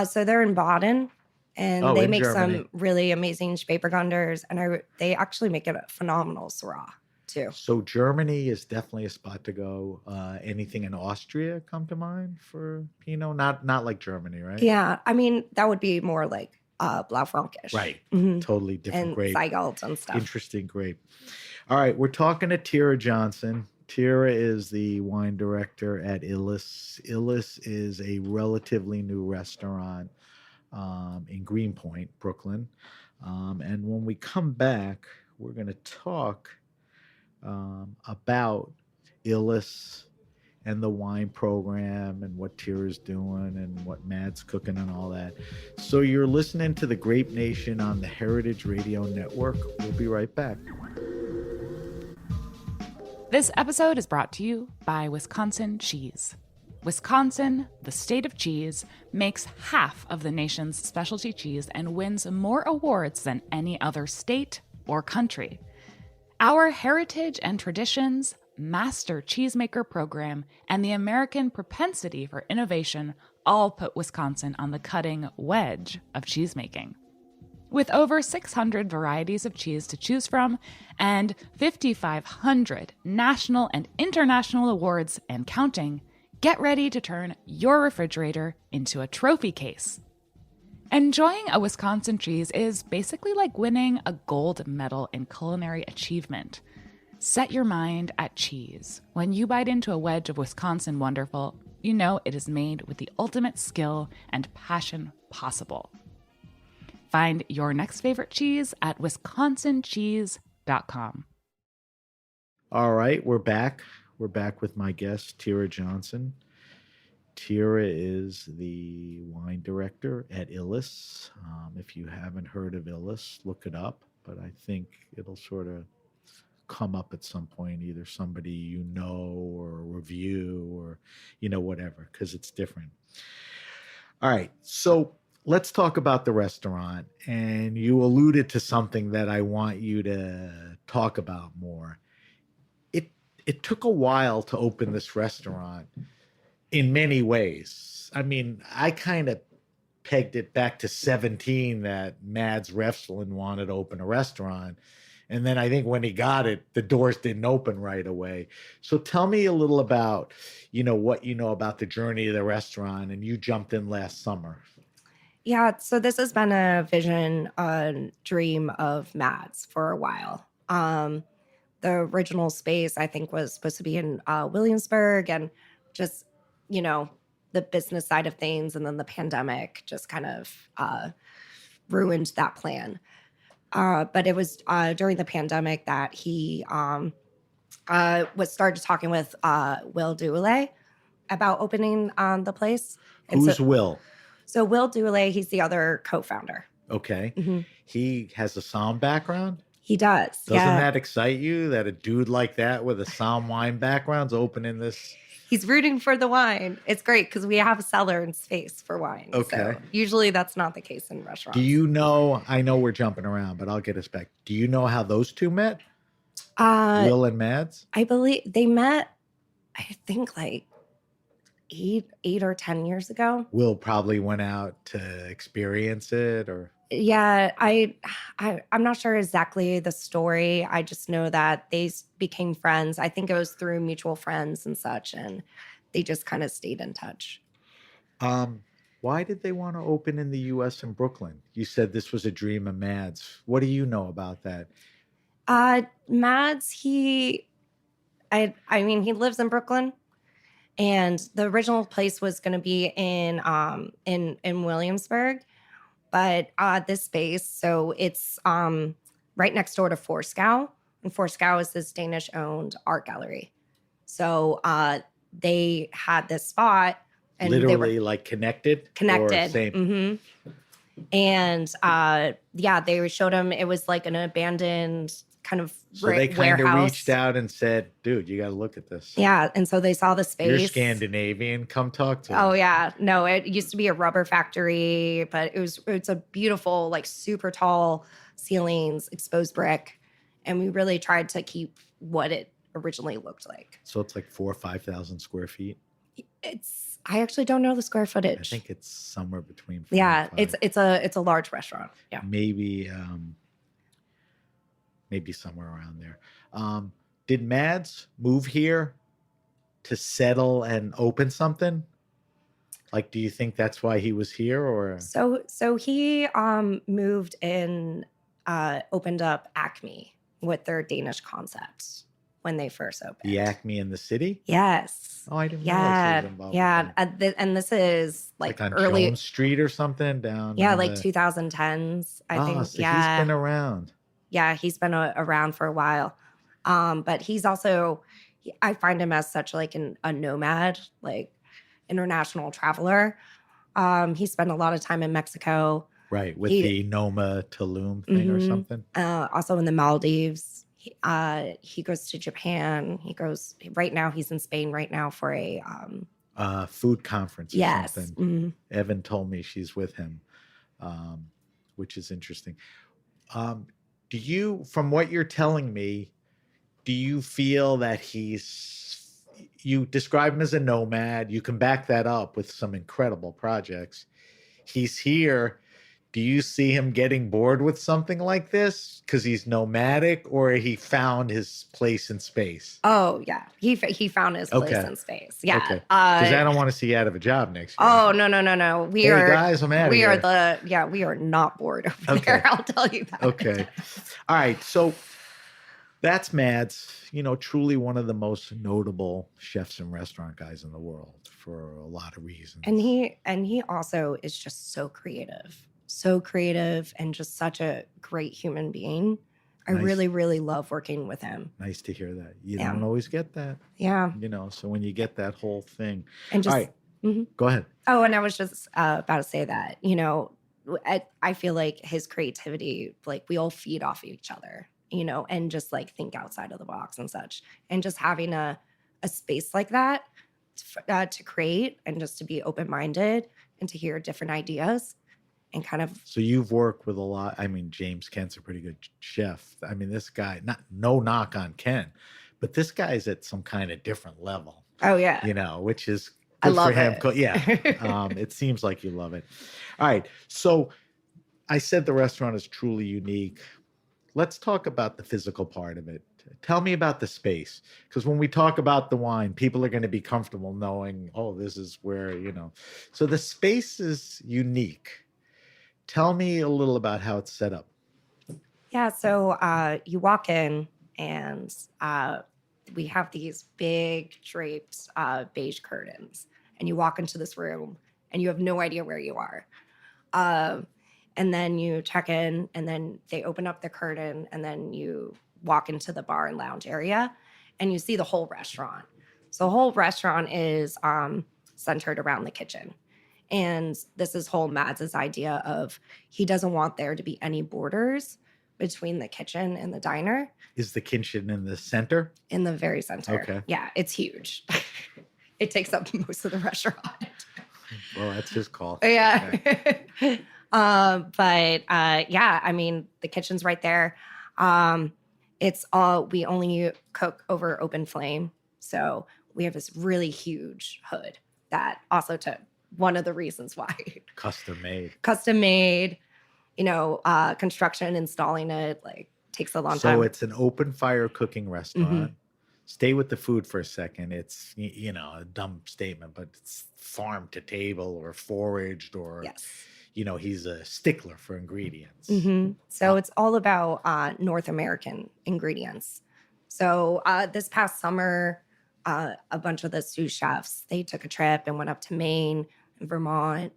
So they're in Baden, and they make Germany. some really amazing Spebergunders, and they actually make a phenomenal Syrah too. So Germany is definitely a spot to go. Anything in Austria come to mind for Pinot? Not like Germany, right? Yeah, I mean that would be more like Blaufränkisch. Right. Mhm. Totally different And grape. Seigelt and stuff. Interesting grape. All right, we're talking to Tira Johnson. Tira is the wine director at Ilis. Ilis is a relatively new restaurant in Greenpoint, Brooklyn. And when we come back, we're going to talk about Ilis and the wine program and what Tira's doing and what Matt's cooking and all that. So you're listening to the Grape Nation on the Heritage Radio Network. We'll be right back. This episode is brought to you by Wisconsin Cheese. Wisconsin, the state of cheese, makes half of the nation's specialty cheese and wins more awards than any other state or country. Our heritage and traditions, master cheesemaker program, and the American propensity for innovation all put Wisconsin on the cutting wedge of cheesemaking. With over 600 varieties of cheese to choose from and 5,500 national and international awards and counting, get ready to turn your refrigerator into a trophy case. Enjoying a Wisconsin cheese is basically like winning a gold medal in culinary achievement. Set your mind at cheese. When you bite into a wedge of Wisconsin Wonderful, you know it is made with the ultimate skill and passion possible. Find your next favorite cheese at wisconsincheese.com. All right, we're back. We're back with my guest, Tira Johnson. Tira is the wine director at Ilis. If you haven't heard of Ilis, look it up. But I think it'll sort of come up at some point, either somebody you know or a review or, whatever, because it's different. All right, so let's talk about the restaurant. And you alluded to something that I want you to talk about more. It took a while to open this restaurant in many ways. I mean, I kind of pegged it back to 17 that Mads Refslund wanted to open a restaurant. And then I think when he got it, the doors didn't open right away. So tell me a little about, what you know about the journey of the restaurant. And you jumped in last summer. Yeah, so this has been a vision, a dream of Matt's for a while. The original space, I think, was supposed to be in Williamsburg, and just, the business side of things. And then the pandemic just kind of ruined that plan. But it was during the pandemic that he was started talking with Will Dooley about opening the place. And Who's Will? So Will Dooley, he's the other co-founder. Okay. Mhm. He has a sound background. He does. Doesn't that excite you that a dude like that with a sound wine background's opening this? He's rooting for the wine. It's great because we have a cellar and space for wine. Okay. So usually that's not the case in restaurants. Do you know, I know we're jumping around, but I'll get us back. Do you know how those two met? Will and Mads? I believe they met, I think like eight or 10 years ago. Will probably went out to experience it, or? Yeah, I'm not sure exactly the story. I just know that they became friends. I think it was through mutual friends and such, and they just kind of stayed in touch. Why did they want to open in the U.S. in Brooklyn? You said this was a dream of Mads. What do you know about that? Mads, he lives in Brooklyn, and the original place was going to be in Williamsburg. But this space, so it's right next door to Forskow. And Forskow is this Danish-owned art gallery. So they had this spot. And literally they were like connected? Connected. Or same? Mm-hmm. And they showed him, it was like an abandoned kind of so they kind of reached out and said, dude, you got to look at this. Yeah. And so they saw the space. You're Scandinavian. Come talk to Oh, us. yeah. No, it used to be a rubber factory, but it's a beautiful, like super tall ceilings, exposed brick. And we really tried to keep what it originally looked like. So it's like 4,000 or 5,000 square feet. I actually don't know the square footage. I think it's somewhere between. 4 and 5. It's a large restaurant. Yeah. Maybe somewhere around there. Did Mads move here to settle and open something? Like, do you think that's why he was here, or? So he moved in, opened up Acme with their Danish concept when they first opened. The Acme in the city? Yes. Oh, I didn't realize he was involved with that. And this is like on early Jones Street or something down. Yeah, like 2010s. I think. So he's been around. Yeah, he's been around for a while. But he's also, I find him as such like a nomad, like international traveler. He spent a lot of time in Mexico. Right, with the Noma Tulum thing or something. Also in the Maldives. He goes to Japan. Right now he's in Spain right now for a food conference or something. Mm-hmm. Evan told me she's with him, which is interesting. Do you, from what you're telling me, do you feel that you describe him as a nomad, you can back that up with some incredible projects. He's here. Do you see him getting bored with something like this because he's nomadic, or he found his place in space? Oh, yeah. He found his place in space. Yeah. Okay. Because I don't want to see you out of a job next year. Oh, no. Guys, I'm out of here. We are not bored over there. I'll tell you that. Okay. All right. So that's Mads, truly one of the most notable chefs and restaurant guys in the world for a lot of reasons. And he also is just so creative and just such a great human being. I really, really love working with him. Nice to hear that. You don't always get that. Yeah. So when you get that whole thing. And just, all right, mm-hmm. Go ahead. Oh, and I was just about to say that, I feel like his creativity, like we all feed off each other, and just like think outside of the box and such. And just having a space like that to create and just to be open-minded and to hear different ideas. And kind of. So you've worked with a lot. I mean, James Kent's a pretty good chef. I mean, this guy, no knock on Kent, but this guy's at some kind of different level. Oh, yeah. Which is good for him. Yeah. It seems like you love it. All right. So I said the restaurant is truly unique. let's talk about the physical part of it. Tell me about the space. Because when we talk about the wine, people are going to be comfortable knowing, oh, this is where, So the space is unique. Tell me a little about how it's set up. Yeah, so you walk in and we have these big draped beige curtains, and you walk into this room and you have no idea where you are. And then you check in, and then they open up the curtain, and then you walk into the bar and lounge area, and you see the whole restaurant. So the whole restaurant is centered around the kitchen. And this is whole Mads's idea of he doesn't want there to be any borders between the kitchen and the diner. Is the kitchen in the center? In the very center. Okay. Yeah, it's huge. It takes up most of the restaurant. Well, that's his call. Yeah. Okay. Yeah, I mean, the kitchen's right there. We only cook over open flame. So we have this really huge hood that also took one of the reasons why. Custom made. Construction, installing it, takes a long time. So it's an open fire cooking restaurant. Mm-hmm. Stay with the food for a second. It's, a dumb statement, but it's farm to table or foraged or, yes. He's a stickler for ingredients. Mm-hmm. So it's all about North American ingredients. So this past summer, a bunch of the sous chefs, they took a trip and went up to Maine and Vermont.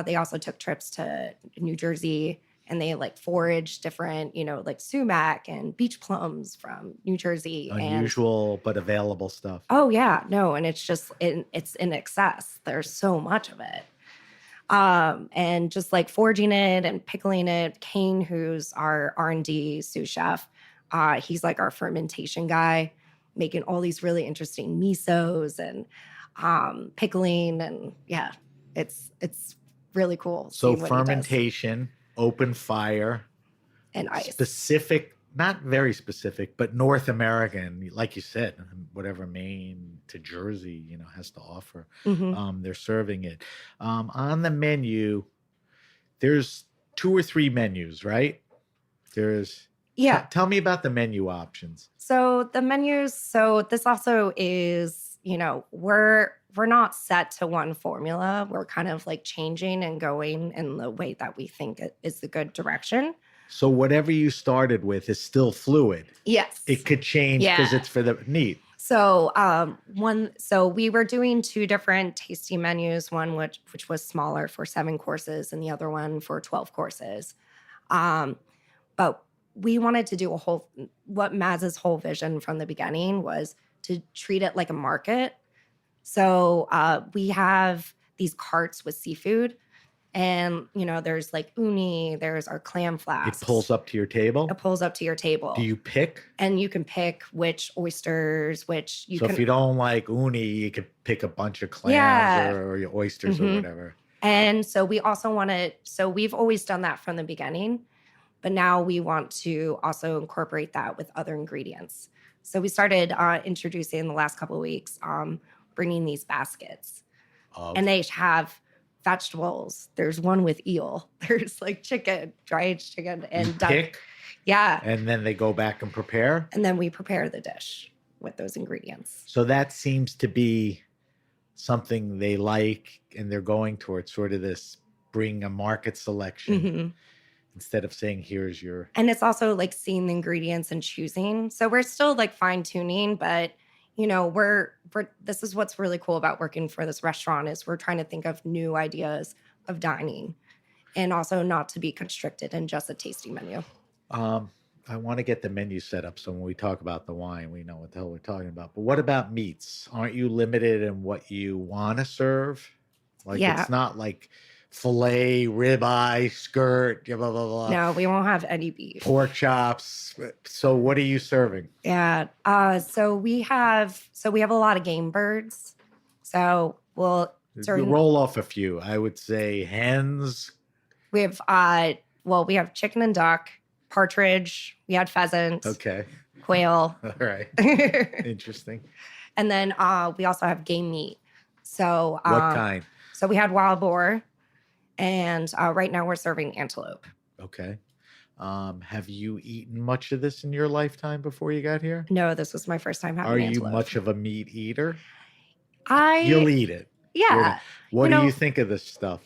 They also took trips to New Jersey, and they foraged different, sumac and beach plums from New Jersey. Unusual but available stuff. Oh yeah, no, and it's just it's in excess. There's so much of it. And just foraging it and pickling it. Kane, who's our R&D sous chef, he's our fermentation guy, making all these really interesting misos and pickling, and yeah, it's really cool. So fermentation, open fire, and ice. Specific, not very specific, but North American, like you said, whatever Maine to Jersey, has to offer. Mm-hmm. They're serving it. On the menu, there's 2 or 3 menus, right? Yeah. Tell me about the menu options. So the menus, this also is, we're not set to one formula. We're kind of changing and going in the way that we think is the good direction. So whatever you started with is still fluid. Yes. It could change because it's for the neat. So we were doing 2 different tasting menus, one which was smaller for 7 courses and the other one for 12 courses. But we wanted to do what Mads's whole vision from the beginning was to treat it like a market. So we have these carts with seafood, and there's uni, there's our clam flasks. It pulls up to your table? It pulls up to your table. Do you pick? And you can pick which oysters, So if you don't like uni, you could pick a bunch of clams or your oysters or whatever. And so we also we've always done that from the beginning, but now we want to also incorporate that with other ingredients. So we started introducing in the last couple of weeks, bringing these baskets, and they have vegetables. There's one with eel. There's chicken, dried chicken, and duck. Pick, yeah. And then they go back and prepare. And then we prepare the dish with those ingredients. So that seems to be something they like, and they're going towards sort of this bring a market selection instead of saying here's your. And it's also seeing the ingredients and choosing. So we're still fine tuning, but this is what's really cool about working for this restaurant is we're trying to think of new ideas of dining, and also not to be constricted in just a tasting menu. I want to get the menu set up so when we talk about the wine, we know what the hell we're talking about. But what about meats? Aren't you limited in what you want to serve? It's not filet, ribeye, skirt, blah, blah, blah. No, we won't have any beef. Pork chops. So what are you serving? Yeah. So we have a lot of game birds. So we'll roll off a few. I would say hens. We have we have chicken and duck, partridge. We had pheasant. Okay. Quail. All right. Interesting. And then we also have game meat. So what kind? So we had wild boar. And right now we're serving antelope. Okay. Have you eaten much of this in your lifetime before you got here? No, this was my first time Are having you antelope. much of a meat eater? You'll I eat it. Yeah, What you do you know, think of this stuff?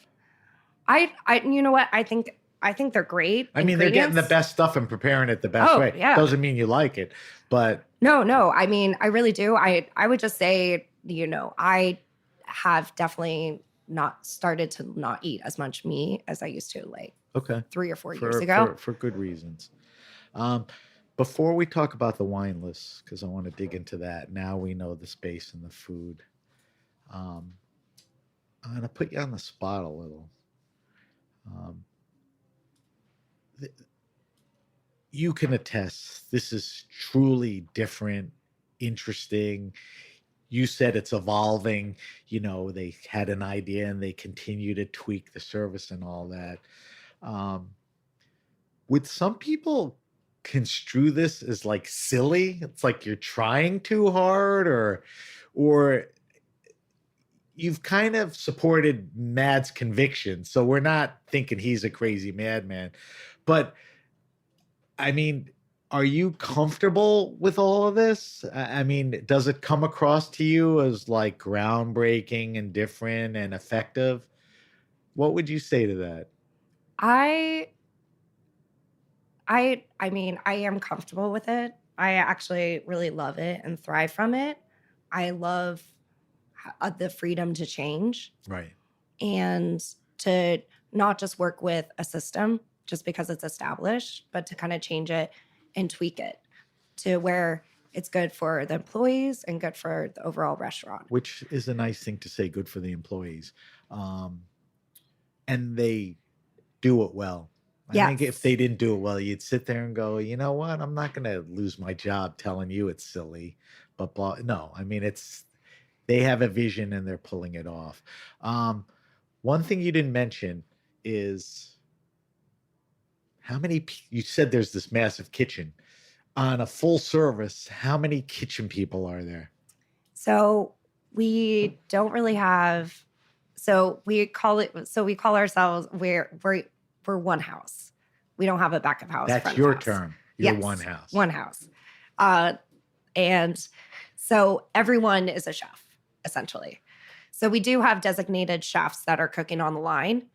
you know what? I think they're great I mean, they're getting the ingredients. best stuff and preparing it the best Oh, way. yeah. Doesn't mean you like it, but No. I mean, I really do. I would just say, I have definitely not started to not eat as much meat as I used to, like okay, 3 or 4 years for ago. for good reasons. Um, Before we talk about the wine list, because I want to dig into that. Now we know the space and the food. Um, I'm going to put you on the spot a little. Um, th- you can attest this is truly different, interesting. You said it's evolving. They had an idea and they continue to tweak the service and all that. Um, would some people construe this as like silly? It's like you're trying too hard, or you've kind of supported Mad's conviction. So we're not thinking he's a crazy madman. But I mean, are you comfortable with all of this? I mean, does it come across to you as like groundbreaking and different and effective? What would you say to that? I I mean, I am comfortable with it. I actually really love it and thrive from it. I love the freedom to change Right. and to not just work with a system just because it's established, but to kind of change it and tweak it to where it's good for the employees and good for the overall restaurant. Which is a nice thing to say, good for the employees. And they do it well. I think if Yes. they didn't do it well, you'd sit there and go, you know what? I'm not going to lose my job telling you it's silly, but blah. No, I mean, they have a vision and they're pulling it off. One thing you didn't mention is you said there's this massive kitchen on a full service. How many kitchen people are there? So we don't really have. We call ourselves we're one house. We don't have a back of house. That's front of your house. term. You're Yes, one house. One house. And so everyone is a chef, essentially. So we do have designated chefs that are cooking on the line,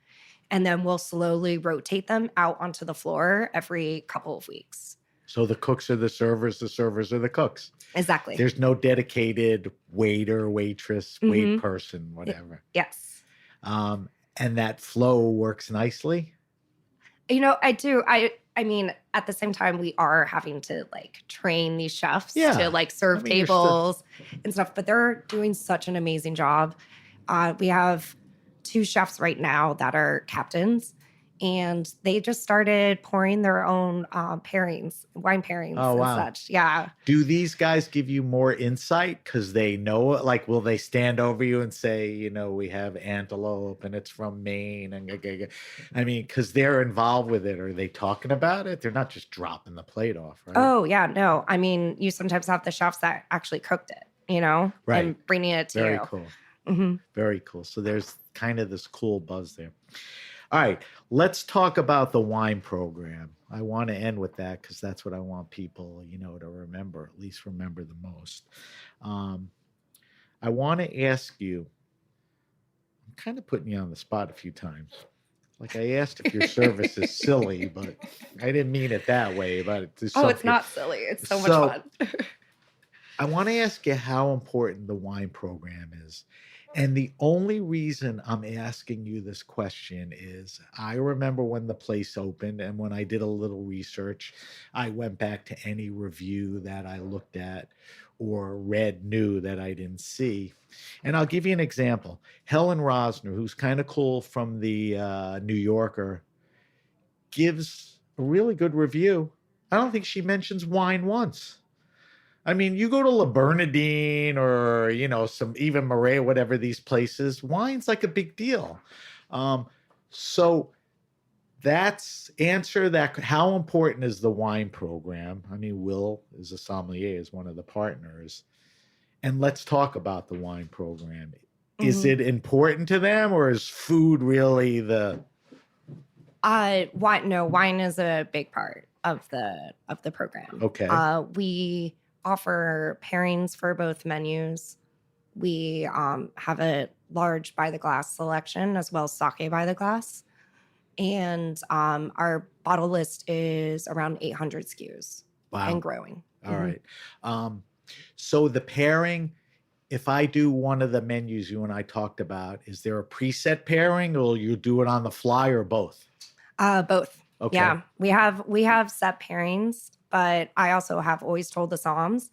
and then we'll slowly rotate them out onto the floor every couple of weeks. So the cooks are the servers are the cooks. Exactly. There's no dedicated waiter, waitress, wait Mhm. person, whatever. Yes. And that flow works nicely. I do. I mean, at the same time, we are having to like train these chefs Yeah. to like serve I mean, you're tables and stuff, but they're doing such an amazing job. We have 2 chefs right now that are captains, and they just started pouring their own pairings, wine pairings Oh, and wow. such. Yeah. Do these guys give you more insight because they know it? Like, will they stand over you and say, we have antelope and it's from Maine? I mean, because they're involved with it. Are they talking about it? They're not just dropping the plate off, right? Oh, yeah. No, I mean, you sometimes have the chefs that actually cooked it, Right. and bringing it to Very you. cool. Mhm. Very cool. So there's kind of this cool buzz there. All right, let's talk about the wine program. I want to end with that because that's what I want people, to remember, at least remember the most. I want to ask you, I'm kind of putting you on the spot a few times. Like I asked if your service is silly, but I didn't mean it that way. But It's not silly. It's so much So- fun. I want to ask you how important the wine program is. And the only reason I'm asking you this question is I remember when the place opened, and when I did a little research, I went back to any review that I looked at or read new that I didn't see. And I'll give you an example. Helen Rosner, who's kind of cool from the New Yorker, gives a really good review. I don't think she mentions wine once. I mean, you go to La Bernardine or, some even Marais, whatever these places, wine's like a big deal. So that's answer that. How important is the wine program? I mean, Will is a sommelier, is one of the partners. And let's talk about the wine program. Is Mhm. it important to them, or is food really the Wine is a big part of the program. Okay. We offer pairings for both menus. We have a large by the glass selection as well as sake by the glass. And our bottle list is around 800 SKUs Wow. and growing. All right. So the pairing, if I do one of the menus you and I talked about, is there a preset pairing or you do it on the fly or both? Both. Okay. Yeah, we have set pairings, but I also have always told the somms,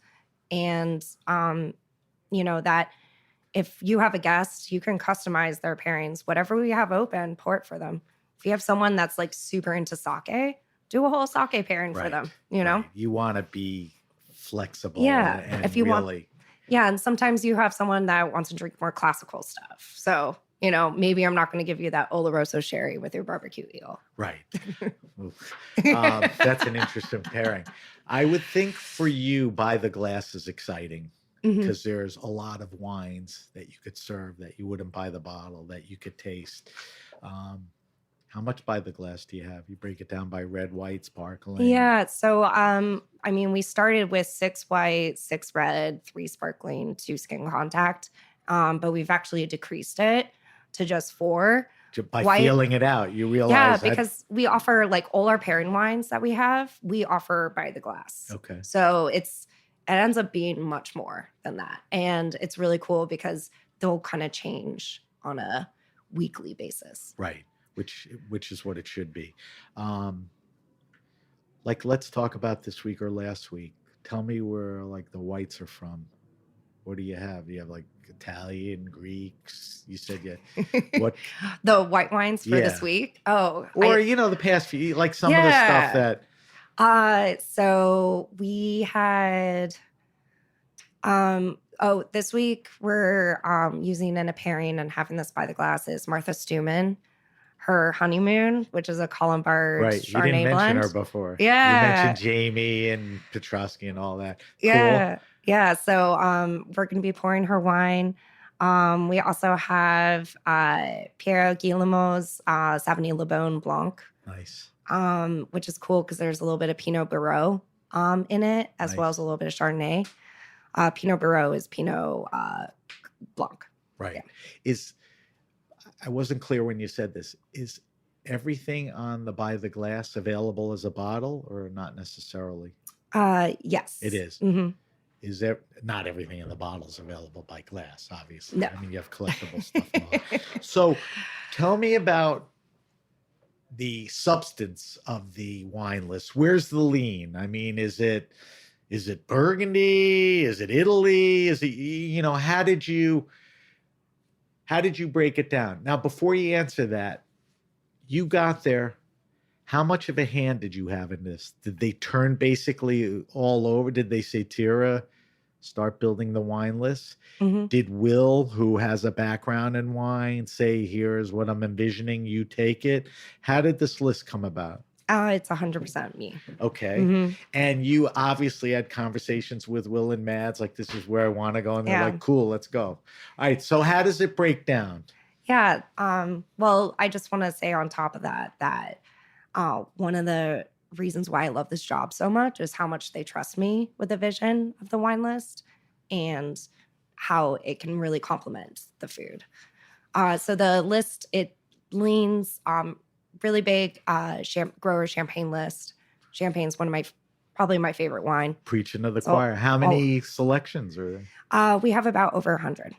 and that if you have a guest, you can customize their pairings. Whatever we have open, pour it for them. If you have someone that's like super into sake, do a whole sake pairing for them. Right. You want to be flexible. Yeah, And if you really. want. Yeah, and sometimes you have someone that wants to drink more classical stuff. So, maybe I'm not going to give you that Oloroso sherry with your barbecue eel. Right. That's an interesting pairing. I would think for you, by the glass is exciting because there's a lot of wines that you could serve that you wouldn't by the bottle, that you could taste. How much by the glass do you have? You break it down by red, white, sparkling. Yeah. So, we started with 6 white, 6 red, 3 sparkling, 2 skin contact. But we've actually decreased it to just 4. By white. feeling it out, you realize. Yeah, because we offer like all our pairing wines that we have, we offer by the glass. Okay. So it ends up being much more than that. And it's really cool because they'll kind of change on a weekly basis. Right. Which is what it should be. Let's talk about this week or last week. Tell me where like the whites are from. What do you have? You have like Italian, Greeks. You said what? The white wines for this week. Oh, or the past few, like some of the stuff that. So we had. This week we're using in a pairing and having this by the glass is Martha Stewman. Her honeymoon, which is a Colombard right. Chardonnay You didn't mention blend. her before. Yeah. You mentioned Jamie and Petrosky and all that. Yeah. Cool. Yeah. So we're going to be pouring her wine. We also have Piero Guillemo's Sauvignon Le Bon Blanc. Nice. Which is cool because there's a little bit of Pinot Barreau in it, as well as a little bit of Chardonnay. Pinot Barreau is Pinot Blanc. Right. Yeah. I wasn't clear when you said this. Is everything on the by the glass available as a bottle or not necessarily? Yes. It is. Mm-hmm. Is there not everything in the bottle is available by glass, obviously. No. I mean, you have collectible stuff and all. So tell me about the substance of the wine list. Where's the lean? I mean, is it Burgundy? Is it Italy? Is it, how did you break it down? Now, before you answer that, you got there. How much of a hand did you have in this? Did they turn basically all over? Did they say, Tira, start building the wine list? Mm-hmm. Did Will, who has a background in wine, say, here's what I'm envisioning, you take it? How did this list come about? It's 100% me. Okay. Mm-hmm. And you obviously had conversations with Will and Mads, like, this is where I want to go. And they're like, cool, let's go. All right. So how does it break down? Yeah. Well, I just want to say on top of that one of the reasons why I love this job so much is how much they trust me with the vision of the wine list and how it can really complement the food. So the list, it leans really big grower champagne list. Champagne's probably my favorite wine. Preaching to the choir. How many selections are there? We have about over 100.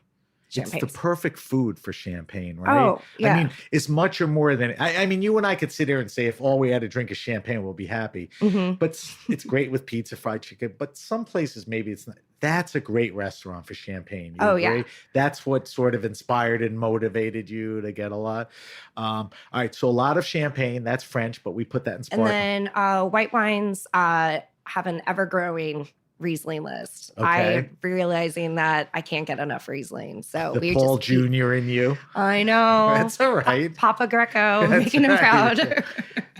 Champagnes. It's the perfect food for champagne, right? Oh, yeah. I mean, it's much or more than, I mean, you and I could sit here and say, if all we had to drink is champagne, we'll be happy. Mm-hmm. But it's great with pizza, fried chicken. But some places, maybe it's not. That's a great restaurant for champagne. You agree? Yeah. That's what sort of inspired and motivated you to get a lot. All right. So a lot of champagne. That's French, but we put that in sparkling. And then white wines have an ever-growing Riesling list. Okay. I'm realizing that I can't get enough Riesling. So the Paul Jr. in you. I know. That's all right. Papa Greco, making him proud.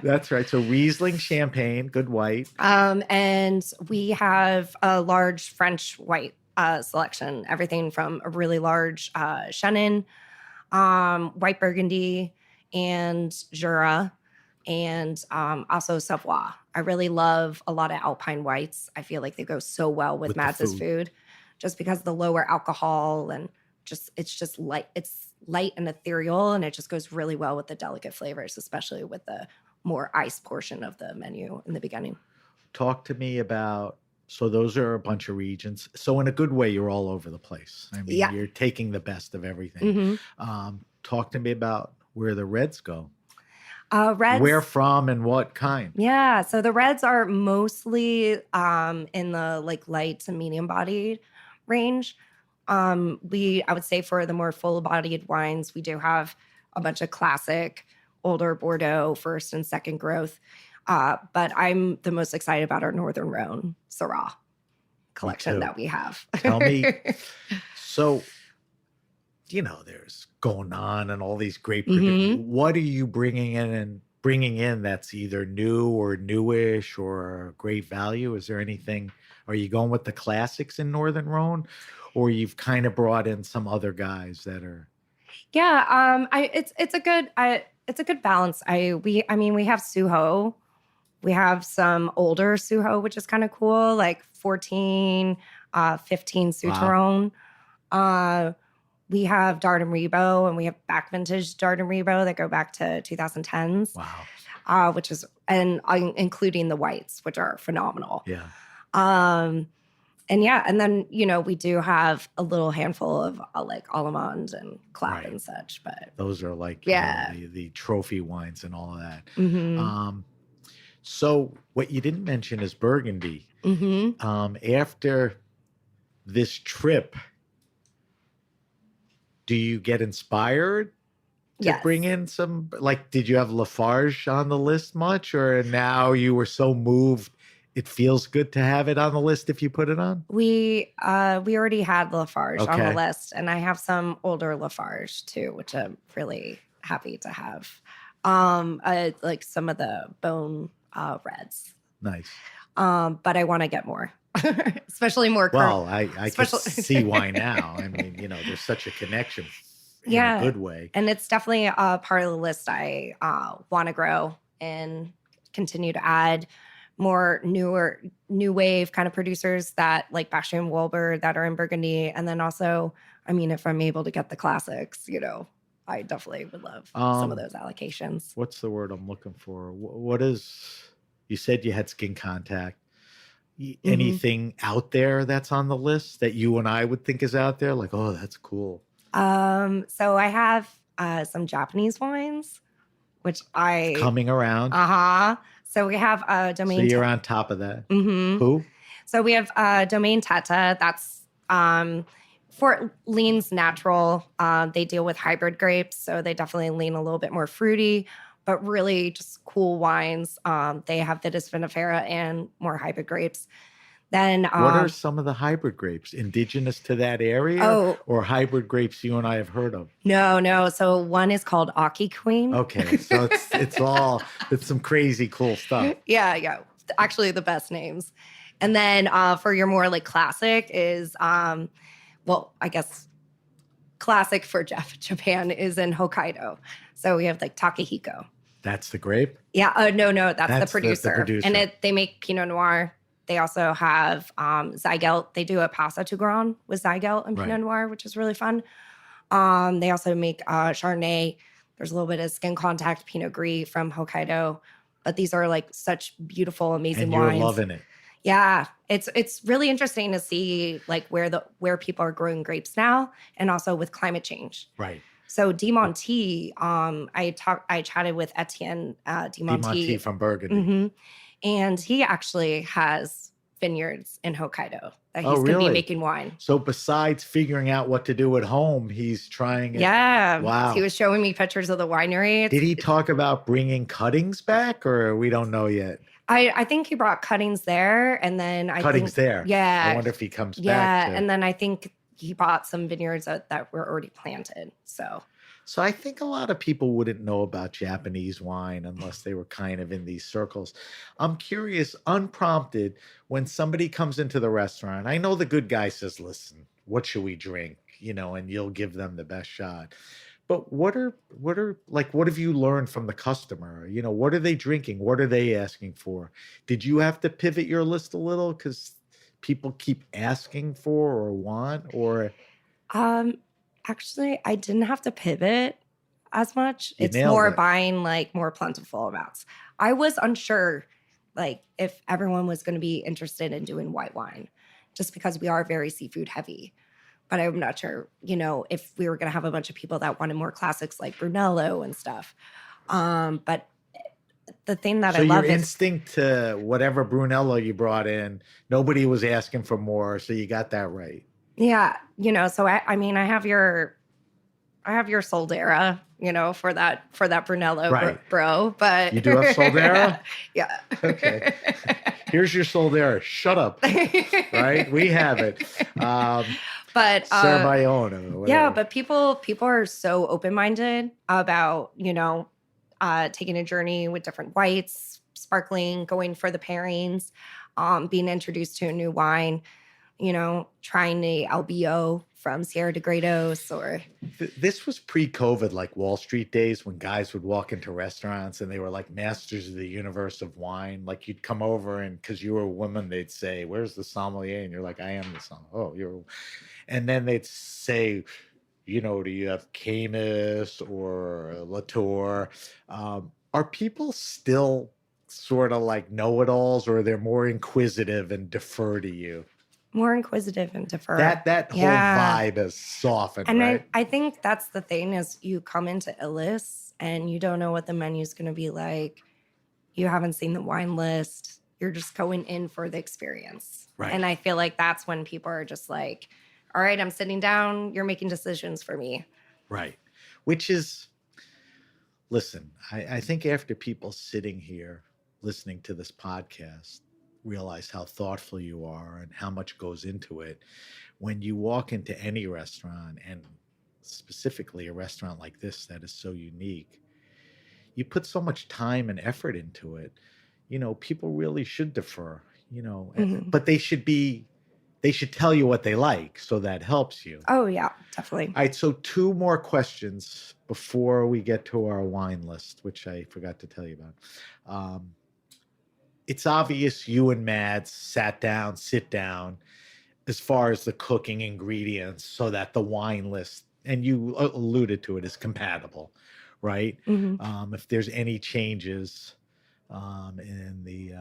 That's right. So Riesling champagne, good white. And we have a large French white selection. Everything from a really large Chenin, white Burgundy, and Jura. and also Savoie. I really love a lot of Alpine whites. I feel like they go so well with With the Mads' food. food, just because of the lower alcohol and it's just light. It's light and ethereal, and it just goes really well with the delicate flavors, especially with the more ice portion of the menu in the beginning. Talk to me about, so those are a bunch of regions. So in a good way, you're all over the place. I mean, Yeah. you're taking the best of everything. Talk to me about where the reds go. Reds. Where from and what kind? Yeah, so the reds are mostly in the like light to medium bodied range. I would say for the more full bodied wines, we do have a bunch of classic older Bordeaux first and second growth. But I'm the most excited about our Northern Rhone Syrah collection too. that we have. Tell me, so, there's going on and all these great, what are you bringing in that's either new or newish or great value? Is there anything, are you going with the classics in Northern Rhone, or you've kind of brought in some other guys that are? Yeah, it's a good balance. We have Suho. We have some older Suho, which is kind of cool, like 14, 15 Souterrain. We have Dard and Rebo, and we have back vintage Dard and Rebo that go back to 2010s. Wow. Including the whites, which are phenomenal. Yeah. And then, we do have a little handful of like Allemande and Clap and such, but those are like yeah, the trophy wines and all of that. Mm-hmm. So what you didn't mention is Burgundy. Mm-hmm. After this trip, do you get inspired to bring in some, like, did you have Lafarge on the list much, or now you were so moved it feels good to have it on the list if you put it on? We already had Lafarge on the list, and I have some older Lafarge too, which I'm really happy to have. Like some of the bone reds. Nice. But I want to get more, especially more. Well, I can see why now. I mean, there's such a connection in a good way. And it's definitely a part of the list I want to grow and continue to add more new wave kind of producers that like Bastian Wolber that are in Burgundy. And then also, if I'm able to get the classics, I definitely would love some of those allocations. What's the word I'm looking for? What is, you said you had Skin Contact. Anything out there that's on the list that you and I would think is out there? Like, oh, that's cool. So I have some Japanese wines, which it's coming around. So we have Domain. So you're on top of that. Mm-hmm. Who? So we have Domain Teta. That's for leans natural. They deal with hybrid grapes, so they definitely lean a little bit more fruity, but really just cool wines. They have Vitis vinifera and more hybrid grapes. Then what are some of the hybrid grapes indigenous to that area, or hybrid grapes you and I have heard of? No. So one is called Aki Queen. Okay, so it's some crazy cool stuff. Yeah. Actually, the best names. And then for your more like classic is, I guess classic for Japan is in Hokkaido. So we have like Takehiko. That's the grape? Yeah. No. That's the producer. The producer. And they make Pinot Noir. They also have Zygeldt. They do a Paso to Grand with Zygeldt and Pinot Noir, which is really fun. They also make Chardonnay. There's a little bit of Skin Contact Pinot Gris from Hokkaido. But these are like such beautiful, amazing wines. And you're loving it. Yeah. It's really interesting to see like where people are growing grapes now, and also with climate change. Right. So Dimonti, I chatted with Etienne Dimonti from Burgundy. Mm-hmm. And he actually has vineyards in Hokkaido that he's going to be making wine. So besides figuring out what to do at home, he's trying it. Yeah. Wow. He was showing me pictures of the winery. Did he talk about bringing cuttings back, or we don't know yet? I think he brought cuttings there, and then there. Yeah. I wonder if he comes back. Yeah, and then I think he bought some vineyards that were already planted. So I think a lot of people wouldn't know about Japanese wine unless they were kind of in these circles. I'm curious, unprompted, when somebody comes into the restaurant, I know the good guy says, listen, what should we drink? And you'll give them the best shot. But what have you learned from the customer? What are they drinking? What are they asking for? Did you have to pivot your list a little because people keep asking for or want, or Um, Actually, I didn't have to pivot as much. you It's nailed more it? buying like more plentiful amounts. I was unsure like if everyone was going to be interested in doing white wine just because we are very seafood heavy. But I'm not sure, if we were going to have a bunch of people that wanted more classics like Brunello and stuff. But the thing that So I your love is, instinct to whatever Brunello you brought in, nobody was asking for more, so you got that right. yeah, so I mean, I have your Soldera, for that Brunello Right. bro, but You do have Soldera? yeah. Okay. Here's your Soldera. Shut up. Right? We have it. But Cerbayone or whatever. yeah, but people are so open-minded about, taking a journey with different whites, sparkling, going for the pairings, being introduced to a new wine, trying the LBO from Sierra de Gredos or This was pre-COVID, like Wall Street days, when guys would walk into restaurants and they were like masters of the universe of wine. Like you'd come over and because you were a woman, they'd say, "Where's the sommelier?" And you're like, "I am the sommelier." "Oh, you're," and then they'd say, "Do you have Camus or Latour?" Are people still sort of like know-it-alls, or they're more inquisitive and defer to you? more inquisitive and defer. That whole vibe has softened, And right? I think that's the thing is you come into Ilis and you don't know what the menu's going to be like. You haven't seen the wine list. You're just going in for the experience. Right. And I feel like that's when people are just like, all right, I'm sitting down. You're making decisions for me. Right. Which is, listen, I think after people sitting here listening to this podcast realize how thoughtful you are and how much goes into it, when you walk into any restaurant, and specifically a restaurant like this that is so unique, you put so much time and effort into it. People really should defer, but they should tell you what they like, so that helps you. Oh, yeah, definitely. All right, so 2 more questions before we get to our wine list, which I forgot to tell you about. It's obvious you and Mads sit down as far as the cooking ingredients so that the wine list, and you alluded to it, is compatible, right? If there's any changes in the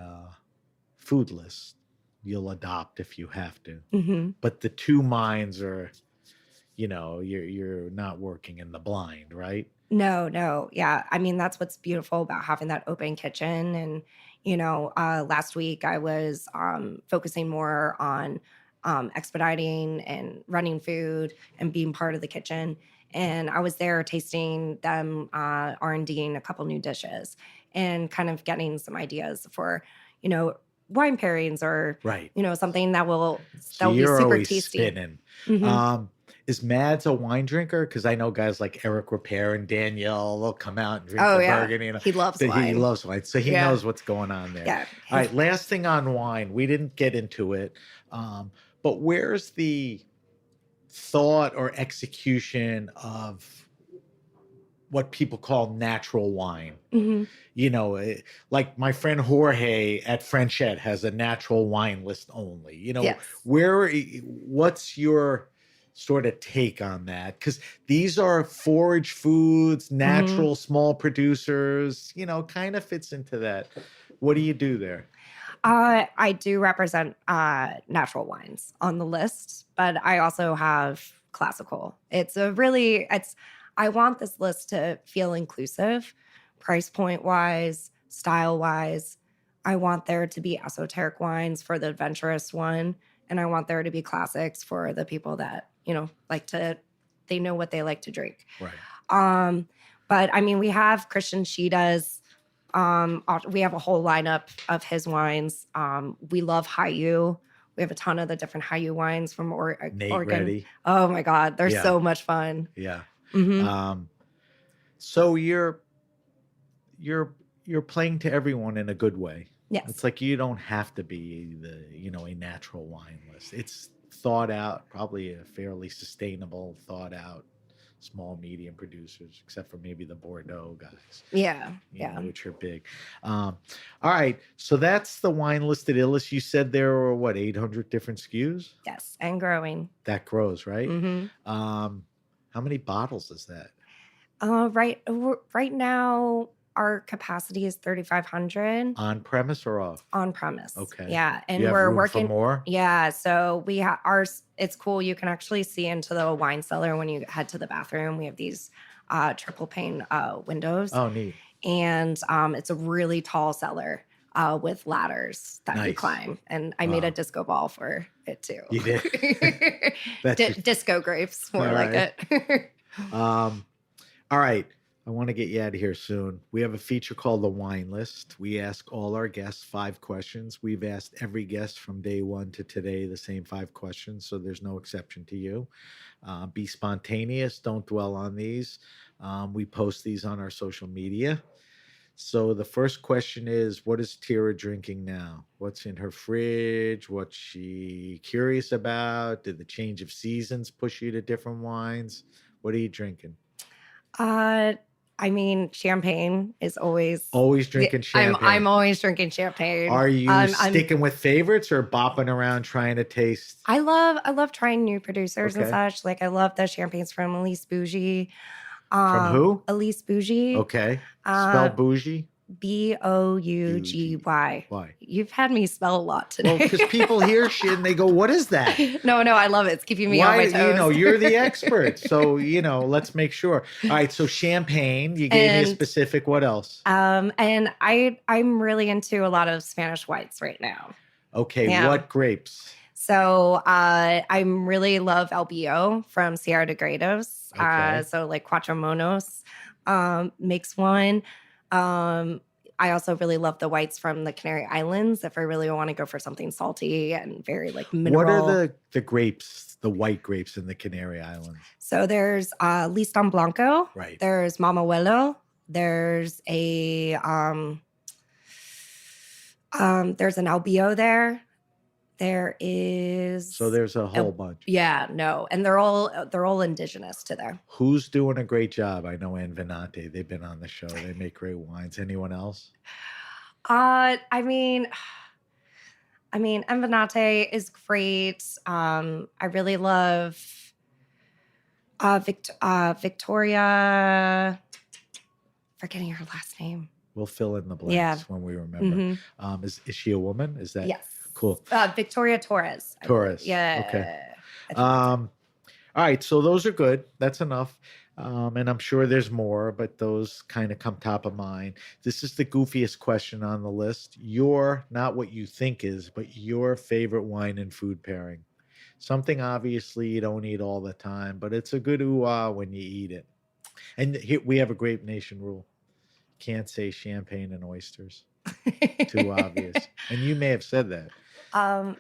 food list, you'll adopt if you have to. But the 2 minds are, you're not working in the blind, right? No. Yeah. I mean, that's what's beautiful about having that open kitchen. And, last week I was focusing more on expediting and running food and being part of the kitchen. And I was there tasting them R&Ding a couple new dishes and kind of getting some ideas for, wine pairings or, Right. Something that will So be you're super always tasty. spinning. Is Mads a wine drinker? Because I know guys like Eric Repair and Danielle, they'll come out and drink the Burgundy. He loves wine. He loves wine, so he knows what's going on there. Yeah. All right, last thing on wine. We didn't get into it, but where's the thought or execution of what people call natural wine? Like my friend Jorge at Frenchette has a natural wine list only. Yes. What's your sort of take on that? Because these are forage foods, natural, small producers, kind of fits into that. What do you do there? I do represent natural wines on the list, but I also have classical. I want this list to feel inclusive, price point wise, style wise. I want there to be esoteric wines for the adventurous one, and I want there to be classics for the people that, they know what they like to drink. Right. But I mean, we have Christian Sheeta's. We have a whole lineup of his wines. We love Hayu. We have a ton of the different Hayu wines from Nate Oregon. Reddy. Oh my God, they're so much fun. Yeah. Mm-hmm. So you're playing to everyone in a good way. Yes. It's like you don't have to be a natural wine list. It's thought out, probably a fairly sustainable, thought out small, medium producers, except for maybe the Bordeaux guys. Yeah. You know, Yeah. which are big. All right. So that's the wine list at Ilis. You said there were, what, 800 different SKUs? Yes. And growing. That grows, right? Hmm. How many bottles is that? Right now, our capacity is 3,500 On premise or off? on premise. Okay. Yeah. Do And you have we're room working. for more? Yeah. So we have ours. It's cool. You can actually see into the wine cellar when you head to the bathroom. We have these triple pane windows. Oh, neat. And it's a really tall cellar with ladders that you Nice. climb. And I made Wow. a disco ball for it too. You did? That's just- Disco grapes, more All like right. it. All right. I want to get you out of here soon. We have a feature called the Wine List. We ask all our guests 5 questions. We've asked every guest from day one to today the same 5 questions, so there's no exception to you. Be spontaneous. Don't dwell on these. We post these on our social media. So the first question is, what is Tira drinking now? What's in her fridge? What's she curious about? Did the change of seasons push you to different wines? What are you drinking? I mean, champagne is always Drinking champagne. I'm always drinking champagne. Are you sticking with favorites or bopping around trying to taste? I love trying new producers and Okay. such. Like I love the champagnes from Elise Bougie. From who? Elise Bougie. Okay. Spell bougie. Bougy. Why? You've had me spell a lot today. Well, because people hear shit and they go, "What is that?" No, I love it. It's keeping me on my toes. You know, you're the expert, so let's make sure. All right, so champagne. You gave me a specific. What else? And I'm really into a lot of Spanish whites right now. Okay, Yeah. what grapes? So I really love Albio from Sierra de Gredos. Okay. So like Cuatro Monos makes one. I also really love the whites from the Canary Islands if I really want to go for something salty and very like mineral. What are the grapes, the white grapes in the Canary Islands? So there's Liston Blanco. Right. There's Mamahuelo. There's a there's an Albio there. There is. So there's a whole bunch. Yeah, no, and they're all indigenous to there. Who's doing a great job? I know Envenate. They've been on the show. They make great wines. Anyone else? I mean, Envenate is great. I really love Victoria. Forgetting her last name. We'll fill in the blanks when we remember. Mhm. Is she a woman? Is that Yes. cool? Victoria Torres. Torres. Yeah. Okay. I think All right. So those are good. That's enough. And I'm sure there's more, but those kind of come top of mind. This is the goofiest question on the list. Your, not what you think is, but your favorite wine and food pairing. Something obviously you don't eat all the time, but it's a good ooh-ah when you eat it. And here we have a Grape Nation rule. Can't say champagne and oysters. Too obvious. And you may have said that.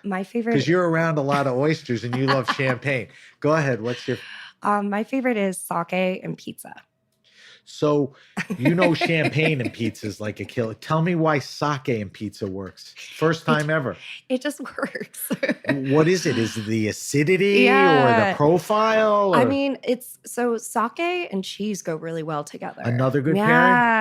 My favorite, because you're around a lot of oysters and you love champagne. Go ahead. What's your? My favorite is sake and pizza. So champagne and pizza is like a killer. Tell me why sake and pizza works. First time ever. It just works. What is it? Is it the acidity or Yeah. the profile? I or mean, it's so sake and cheese go really well together. another good Yeah.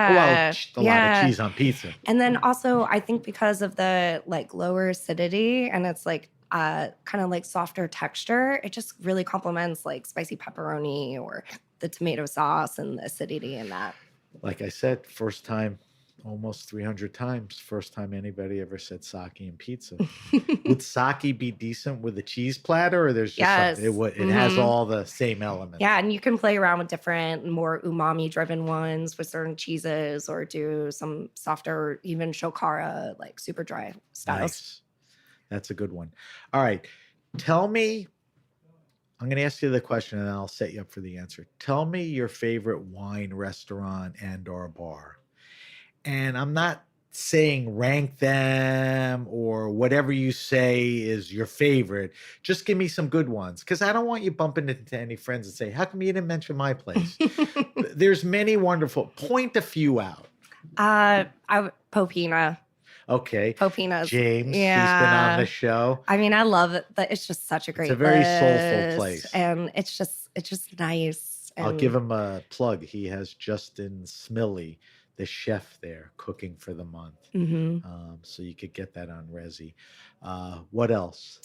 pairing. Well, a lot Yeah. of cheese on pizza. And then also, I think because of the like lower acidity and it's like kind of like softer texture, it just really complements like spicy pepperoni or the tomato sauce and the acidity in that. Like I said, first time, almost 300 times. First time anybody ever said sake and pizza. Would sake be decent with a cheese platter, or there's just Yes. it has all the same elements? Yeah, and you can play around with different, more umami-driven ones with certain cheeses, or do some softer, even shokara, like super dry styles. Nice. That's a good one. All right. Tell me, I'm going to ask you the question and I'll set you up for the answer. Tell me your favorite wine restaurant and or bar. And I'm not saying rank them or whatever you say is your favorite. Just give me some good ones, because I don't want you bumping into any friends and say, how come you didn't mention my place? There's many wonderful. Point a few out. Popina. Okay. Popina's. James, Yeah. he's been on the show. I mean, I love it. It's just such a great It's a very soulful list, place. and it's just nice. delicious. I'll And give him a plug. He has Justin Smiley, the chef there, cooking for the month. mhm. So you could get that on Resi. What else?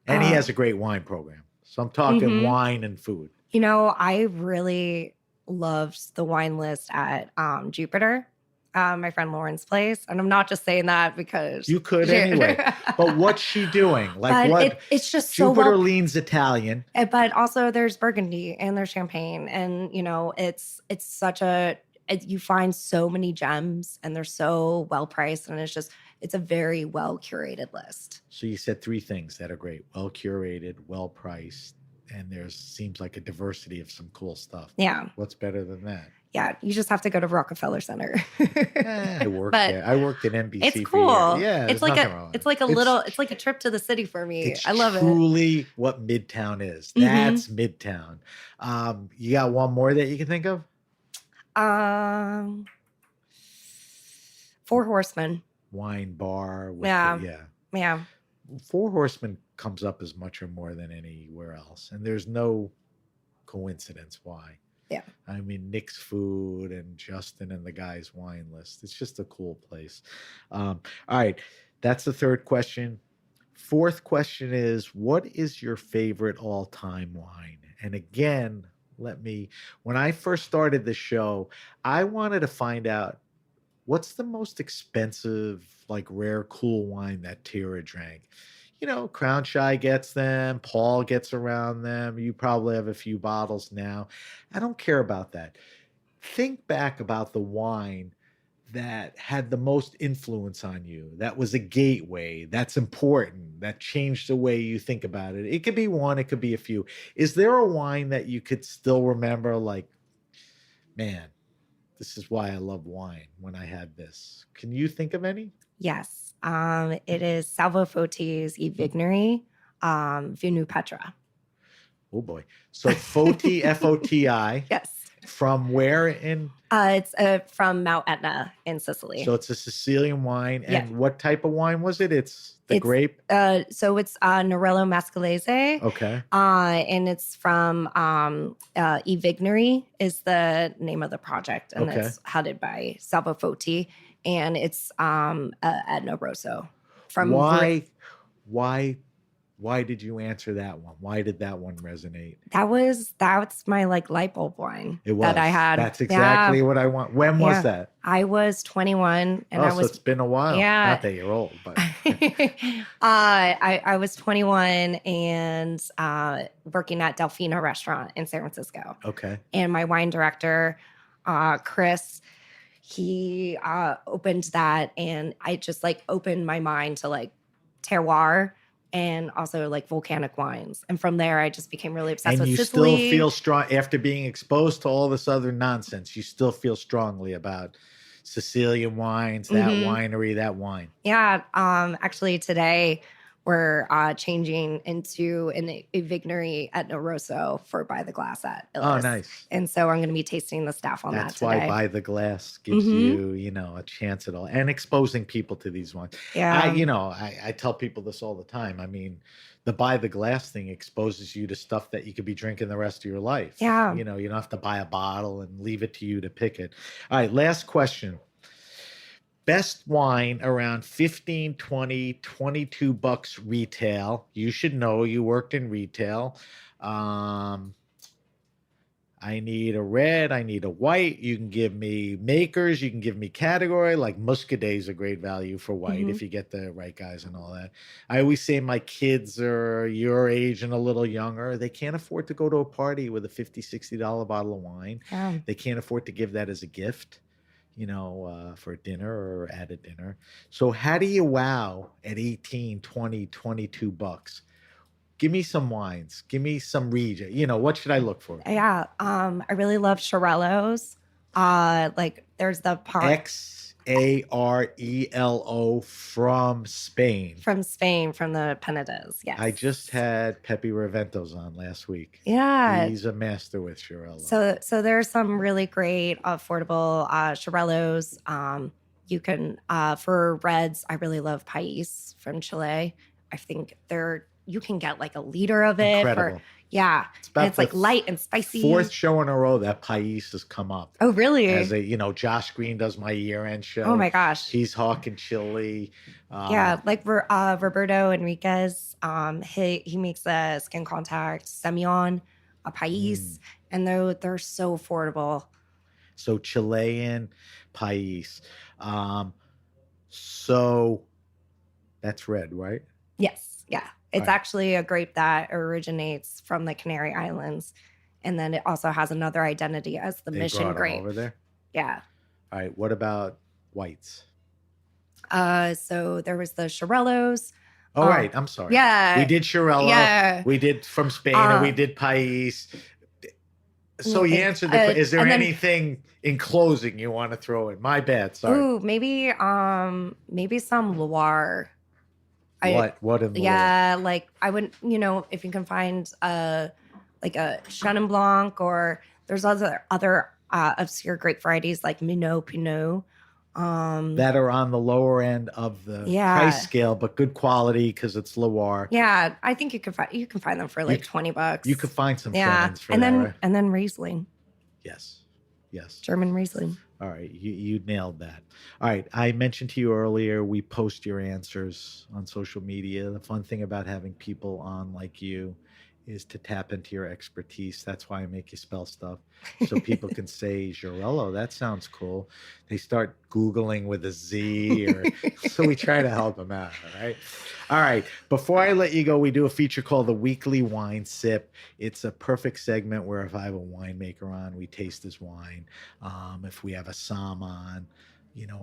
And he Uh, has a great wine program. So I'm talking mhm. wine and food. I really loved the wine list at Jupiter, my friend Lauren's place. And I'm not just saying that because You could anyway. But what's she doing? Like but what? it's just so Jupiter well. leans Italian. But also there's Burgundy and there's champagne, and it's such you find so many gems, and they're so well priced, and it's a very well curated list. So you said three things that are great: well curated, well priced, and there seems like a diversity of some cool stuff. Yeah. What's better than that? Yeah, you just have to go to Rockefeller Center. I worked But there. I worked at NBC. it's For years. cool. Yeah, it's there's like nothing wrong with it's it. like it's like a trip to the city for me. It's I love it. truly what Midtown is. Mhm. That's Midtown. You got one more that you can think of? Four Horsemen. Wine bar. With Yeah. yeah. Yeah. Four Horsemen comes up as much or more than anywhere else. And there's no coincidence why. Yeah. I mean, Nick's Food and Justin and the guy's wine list. It's just a cool place. All right. That's the third question. Fourth question is, what is your favorite all-time wine? And again, when I first started the show, I wanted to find out what's the most expensive, like rare, cool wine that Tira drank. Crown Shy gets them. Paul gets around them. You probably have a few bottles now. I don't care about that. Think back about the wine that had the most influence on you, that was a gateway, that's important, that changed the way you think about it. It could be one, it could be a few. Is there a wine that you could still remember, like, man, this is why I love wine when I had this? Can you think of any? Yes. It is Salvo Foti's I Vignery, Vinu Petra. Oh boy. So Foti, F-O-T-I. Yes. From where in? It's from Mount Etna in Sicily. So it's a Sicilian wine. And Yeah. what type of wine was it? It's grape? So it's Nerello Mascalese. Okay. And it's from I Vignery is the name of the project. And Okay. it's headed by Salvo Foti. And it's Etna Rosso. From Why did you answer that one? Why did that one resonate? That's my like light bulb wine It was. that I had. That's exactly what I want. When was that? I was 21 and So it's been a while. Yeah. Not that you're old, but I was 21 and working at Delfina restaurant in San Francisco. okay. And my wine director, Chris, he opened that, and I just like opened my mind to like terroir and also like volcanic wines. And from there, I just became really obsessed And with you Sicily. still feel strong after being exposed to all this other nonsense. You still feel strongly about Sicilian wines, that winery, that wine. Yeah. Actually, today we're changing into a Vignery at No Rosso for By the Glass at Ilis. Oh, nice. And so I'm going to be tasting the staff on That's that today. why By the Glass gives you, a chance at all, and exposing people to these wines. Yeah. I tell people this all the time. I mean, the By the Glass thing exposes you to stuff that you could be drinking the rest of your life. Yeah. You don't have to buy a bottle and leave it to you to pick it. All right, last question. Best wine around 15, 20, 22 bucks retail. You should know, you worked in retail. I need a red. I need a white. You can give me makers. You can give me category. Like Muscadet is a great value for white if you get the right guys and all that. I always say my kids are your age and a little younger. They can't afford to go to a party with a $50, $60 bottle of wine. Yeah. They can't afford to give that as a gift, for dinner or at a dinner. So how do you wow at 18, 20, 22 bucks? Give me some wines. Give me some region. What should I look for? Yeah. I really love Chirellos. There's the part Xarelo from Spain. from Spain, from the Penedès. Yes. I just had Pepe Reventos on last week. Yeah. He's a master with Xarelo. So there's some really great affordable Chirellos. You can for reds, I really love Pais from Chile. I think you can get like a liter of it Incredible. Yeah. It's And about it's like light and spicy. fourth show in a row that Pais has come up. Oh, really? As Josh Green does my year-end show. Oh my gosh. He's hawking chili. Yeah, like Roberto Enriquez, he makes a skin contact Semillon, a Pais, and they're so affordable. So Chilean Pais. So that's red, right? Yes, yeah. It's actually a grape that originates from the Canary Islands, and then it also has another identity as the Mission grape over there. Yeah. All right. What about whites? So there was the Chirellos. Oh, right. I'm sorry. Yeah. We did Chirello. Yeah. We did from Spain, and we did Pais. So you answered the question. Is there anything in closing you want to throw in? My bad. Sorry. Ooh, maybe some Loire. What in Loire? Yeah, like I would, if you can find like a Chenin Blanc, or there's other obscure grape varieties like Minot, Pinot. That are on the lower end of the price scale, but good quality because it's Loire. Yeah, I think you can find them for like $20. You could find some Chenins for that, right? And then Riesling. Yes. German Riesling. All right, you nailed that. All right, I mentioned to you earlier, we post your answers on social media. The fun thing about having people on like you is to tap into your expertise. That's why I make you spell stuff. So people can say, Jorello, that sounds cool. They start Googling with a Z. So we try to help them out, all right? All right, before I let you go, we do a feature called the Weekly Wine Sip. It's a perfect segment where if I have a winemaker on, we taste his wine. If we have a som on,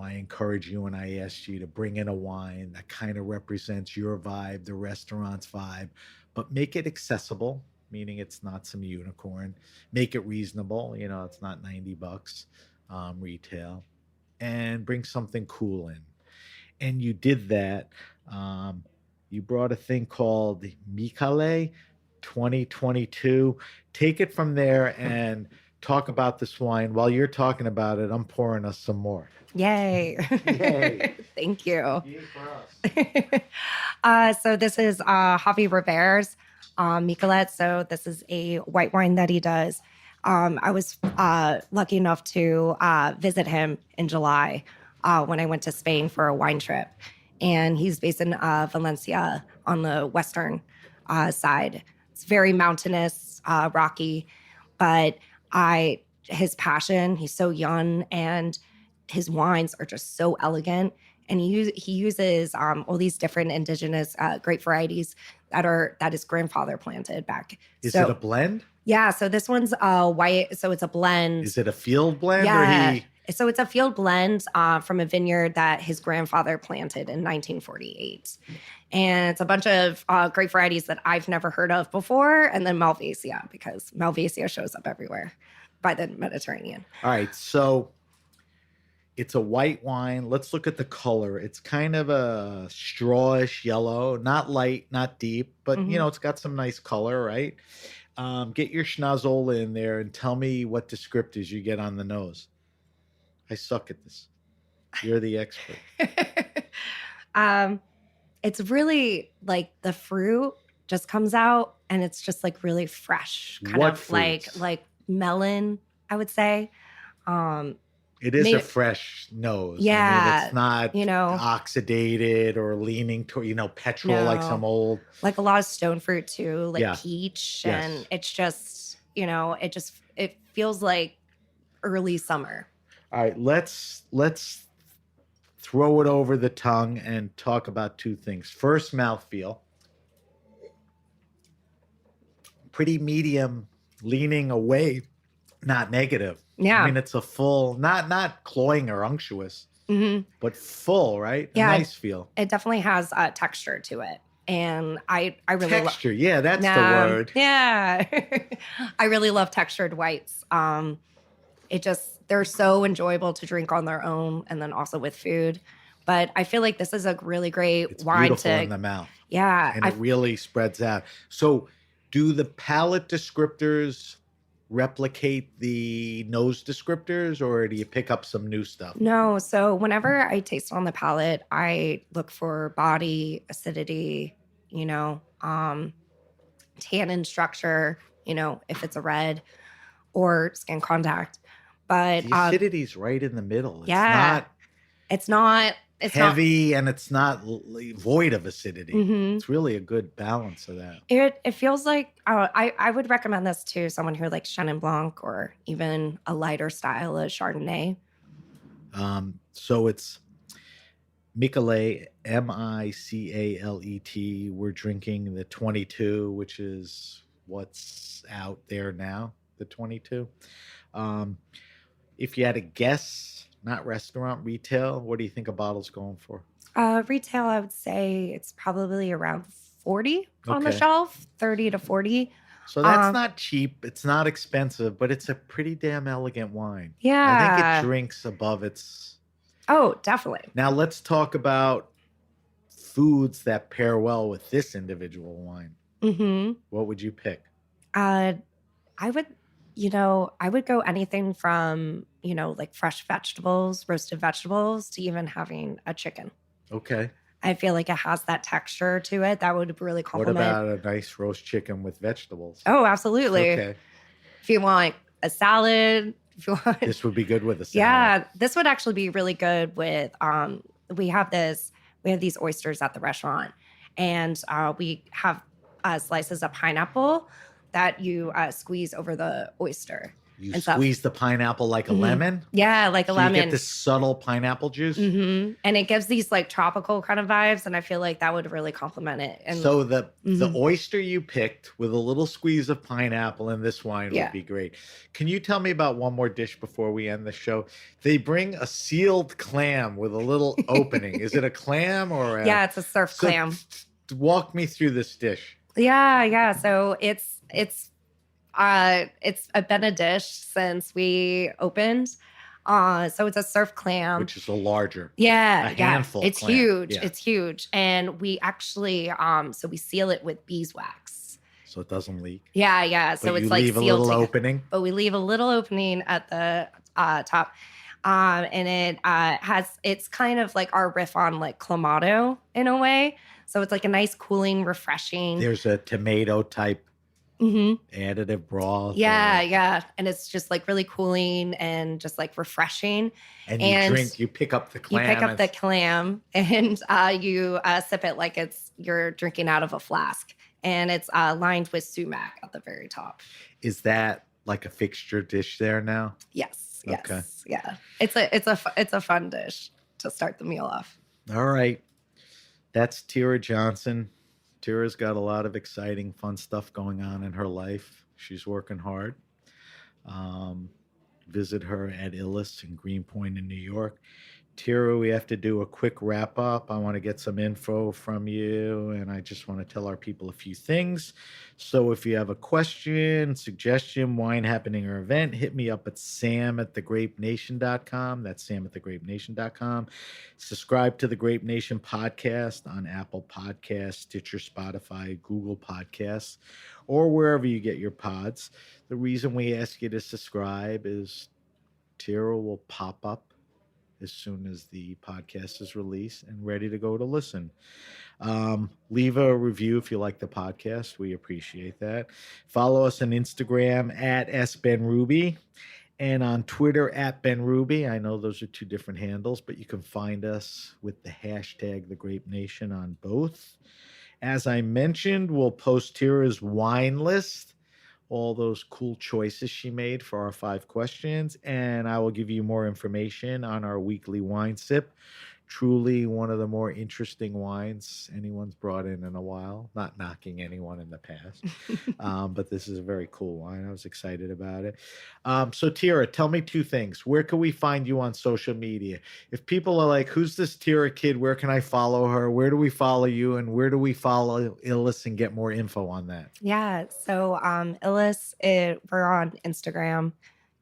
I encourage you and I ask you to bring in a wine that kind of represents your vibe, the restaurant's vibe, but make it accessible, meaning it's not some unicorn. Make it reasonable. It's not $90 retail, and bring something cool in. And you did that. You brought a thing called Mikale 2022. Take it from there and talk about this wine. While you're talking about it, I'm pouring us some more. Yay. Yay. Thank you. Yay for us. So this is Javi Rivere's Michelet. So this is a white wine that he does. I was lucky enough to visit him in July when I went to Spain for a wine trip. And he's based in Valencia on the western side. It's very mountainous, rocky, but his passion, he's so young, and his wines are just so elegant. And he uses all these different indigenous grape varieties that his grandfather planted back. Is it a blend? Yeah. So this one's white. So it's a blend. Is it a field blend? Yeah. So it's a field blend from a vineyard that his grandfather planted in 1948. And it's a bunch of grape varieties that I've never heard of before. And then Malvasia, because Malvasia shows up everywhere by the Mediterranean. All right. So it's a white wine. Let's look at the color. It's kind of a strawish yellow, not light, not deep, but it's got some nice color, right? Get your schnozzle in there and tell me what descriptors you get on the nose. I suck at this. You're the expert. It's really like the fruit just comes out, and it's just like really fresh, kind What of fruits? like melon, I would say. It is a fresh nose. Yeah. It's not oxidated or leaning toward, petrol like some old. Like a lot of stone fruit too, like peach. Yes. And it's just, it feels like early summer. All right, let's throw it over the tongue and talk about two things. First, mouthfeel. Pretty medium, leaning away, not negative. Yeah. I mean, it's a full, not cloying or unctuous, but full, right? Yeah. A nice feel. It definitely has a texture to it. And I really texture. Yeah, that's the word. Yeah. I really love textured whites. They're so enjoyable to drink on their own and then also with food. But I feel like this is a really great wine beautiful in the mouth. Yeah. And it really spreads out. So do the palate descriptors replicate the nose descriptors, or do you pick up some new stuff? No. So whenever I taste on the palate, I look for body, acidity, tannin structure, if it's a red, or skin contact. But The acidity's right in the middle. It's yeah, not it's not heavy and it's not void of acidity. Mhm. It's really a good balance of that. It feels like I would recommend this to someone who likes Chenin Blanc or even a lighter style of Chardonnay. So it's Michelet, Micalet. We're drinking the 22, which is what's out there now, the 22. If you had a guess, not restaurant, retail, what do you think a bottle's going for? Retail, I would say it's probably around 40 on the Okay. shelf, 30 to 40. So that's Um, not cheap. It's not expensive, but it's a pretty damn elegant wine. I think Yeah. it drinks above its. Oh, definitely. Now let's talk about foods that pair well with this individual wine. Mm-hmm. What would you pick? I would, I would go anything from, like fresh vegetables, roasted vegetables, to even having a chicken. Okay. I feel like it has that texture to it that would really What complement. about a nice roast chicken with vegetables? Oh, absolutely. Okay. If you want a salad, if you want, This would be good with a salad. yeah, this would actually be really good with. We have these oysters at the restaurant, and we have slices of pineapple that you squeeze over the oyster. You and stuff. squeeze the pineapple like a Mhm. lemon. Yeah, like a So lemon. you get this subtle pineapple juice. And it gives these like tropical kind of vibes, and I feel like that would really complement it. And So the Mhm. oyster you picked with a little squeeze of pineapple in this wine Yeah. would be great. Can you tell me about one more dish before we end the show? They bring a sealed clam with a little opening. Is it a clam or a, yeah, it's a surf So, clam. Walk me through this dish. Yeah. So it's been a dish since we opened. So it's a surf clam. Which is a larger. Yeah, a handful It's clam. huge. Yeah. It's huge. And we actually so we seal it with beeswax. So it doesn't leak. Yeah. So But it's you like leave a sealed little together. opening. But we leave a little opening at the top. And it it's kind of like our riff on like Clamato in a way. So it's like a nice, cooling, refreshing. There's a tomato type Mhm. additive broth. Yeah. And it's just like really cooling and just like refreshing. And And you pick up the You clam. pick up the clam and you sip it like you're drinking out of a flask. And it's lined with sumac at the very top. Is that like a fixture dish there now? Yes. Okay. Yeah. It's a fun dish to start the meal off. All right. That's Tira Johnson. Tira's got a lot of exciting, fun stuff going on in her life. She's working hard. Visit her at Ilis in Greenpoint in New York. Tira, we have to do a quick wrap up. I want to get some info from you, and I just want to tell our people a few things. So if you have a question, suggestion, wine happening or event, hit me up at sam@thegrapenation.com. That's sam@thegrapenation.com. Subscribe to the Grape Nation podcast on Apple Podcasts, Stitcher, Spotify, Google Podcasts, or wherever you get your pods. The reason we ask you to subscribe is Tira will pop up as soon as the podcast is released and ready to go to listen. Leave a review if you like the podcast. We appreciate that. Follow us on Instagram at SBenRuby and on Twitter at BenRuby. I know those are two different handles, but you can find us with the hashtag The Grape Nation on both. As I mentioned, we'll post Tira's wine list, all those cool choices she made for our 5 questions, and I will give you more information on our weekly wine sip. Truly one of the more interesting wines anyone's brought in a while. Not knocking anyone in the past, but this is a very cool wine. I was excited about it. So Tira, tell me 2 things. Where can we find you on social media? If people are like, who's this Tira kid? Where can I follow her? Where do we follow you? And where do we follow Ilis and get more info on that? Yeah. So Ilis, we're on Instagram.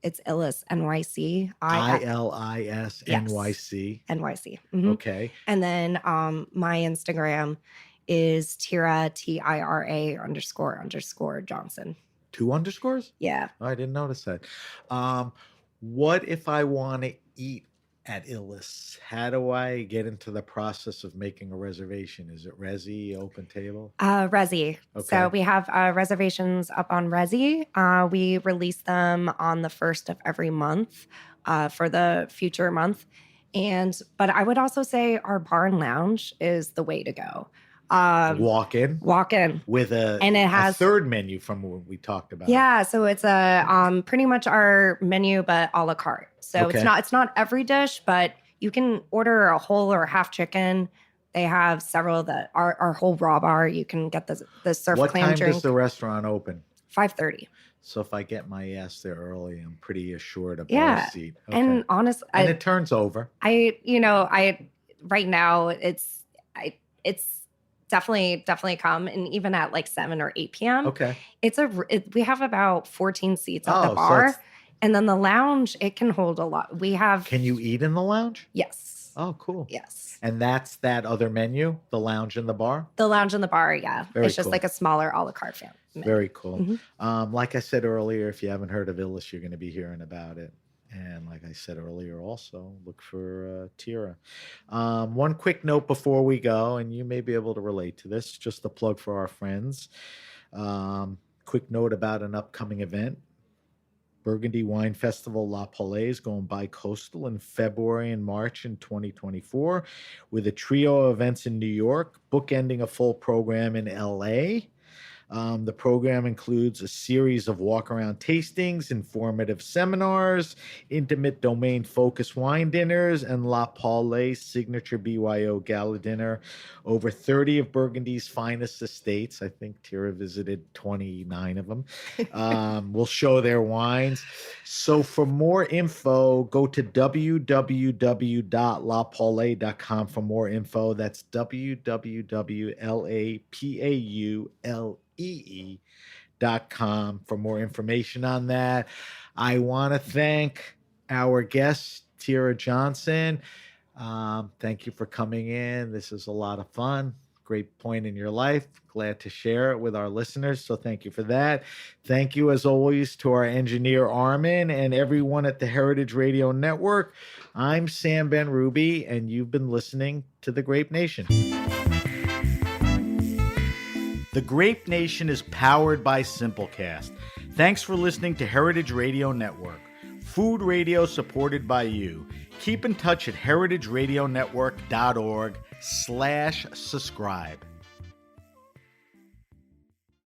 It's Ilis NYC. ILIS NYC. NYC. Okay. And then my Instagram is Tira __ Johnson. 2 underscores? Yeah. Oh, I didn't notice that. What if I want to eat at Ilis. How do I get into the process of making a reservation? Is it Resi, Open Table? Resi. So Okay. we have reservations up on Resi. We release them on the first of every month for the future month. But I would also say our bar and lounge is the way to go. Walk in Walk in. with And it a has third menu from what we talked about. Yeah, so it's a pretty much our menu, but a la carte. So Okay. it's not every dish, but you can order a whole or half chicken. They have several that are our whole raw bar. You can get the surf What clam time drink. does the restaurant open? 5:30. So if I get my ass there early, I'm pretty assured a bar Yeah, seat. Okay. and honestly, And it turns over. I right now it's definitely come, and even at like 7 or 8 p.m. Okay. We have about 14 seats at Oh, the so bar, it's- and then the lounge it can hold a lot. We have Can you eat in the lounge? Yes. Oh, cool. Yes. And that's that other menu, the lounge and the bar? The lounge and the bar, yeah. Very It's just cool. like a smaller a la carte family. Very cool. Mhm. Like I said earlier, if you haven't heard of Ilis, you're going to be hearing about it. And like I said earlier, also look for Tira. One quick note before we go, and you may be able to relate to this, just a plug for our friends. Quick note about an upcoming event. Burgundy Wine Festival La Palais going bi-coastal in February and March in 2024 with a trio of events in New York, bookending a full program in LA. The program includes a series of walk-around tastings, informative seminars, intimate domain-focused wine dinners, and La Palais signature BYO gala dinner. Over 30 of Burgundy's finest estates, I think Tira visited 29 of them, will show their wines. So for more info, go to www.lapalais.com for more info. That's www.lapalais.com for more information on that. I want to thank our guest, Tira Johnson. Thank you for coming in. This is a lot of fun. Great point in your life. Glad to share it with our listeners. So thank you for that. Thank you, as always, to our engineer, Armin, and everyone at the Heritage Radio Network. I'm Sam Ben Ruby, and you've been listening to The Grape Nation. The Grape Nation is powered by Simplecast. Thanks for listening to Heritage Radio Network. Food radio supported by you. Keep in touch at heritageradionetwork.org/subscribe.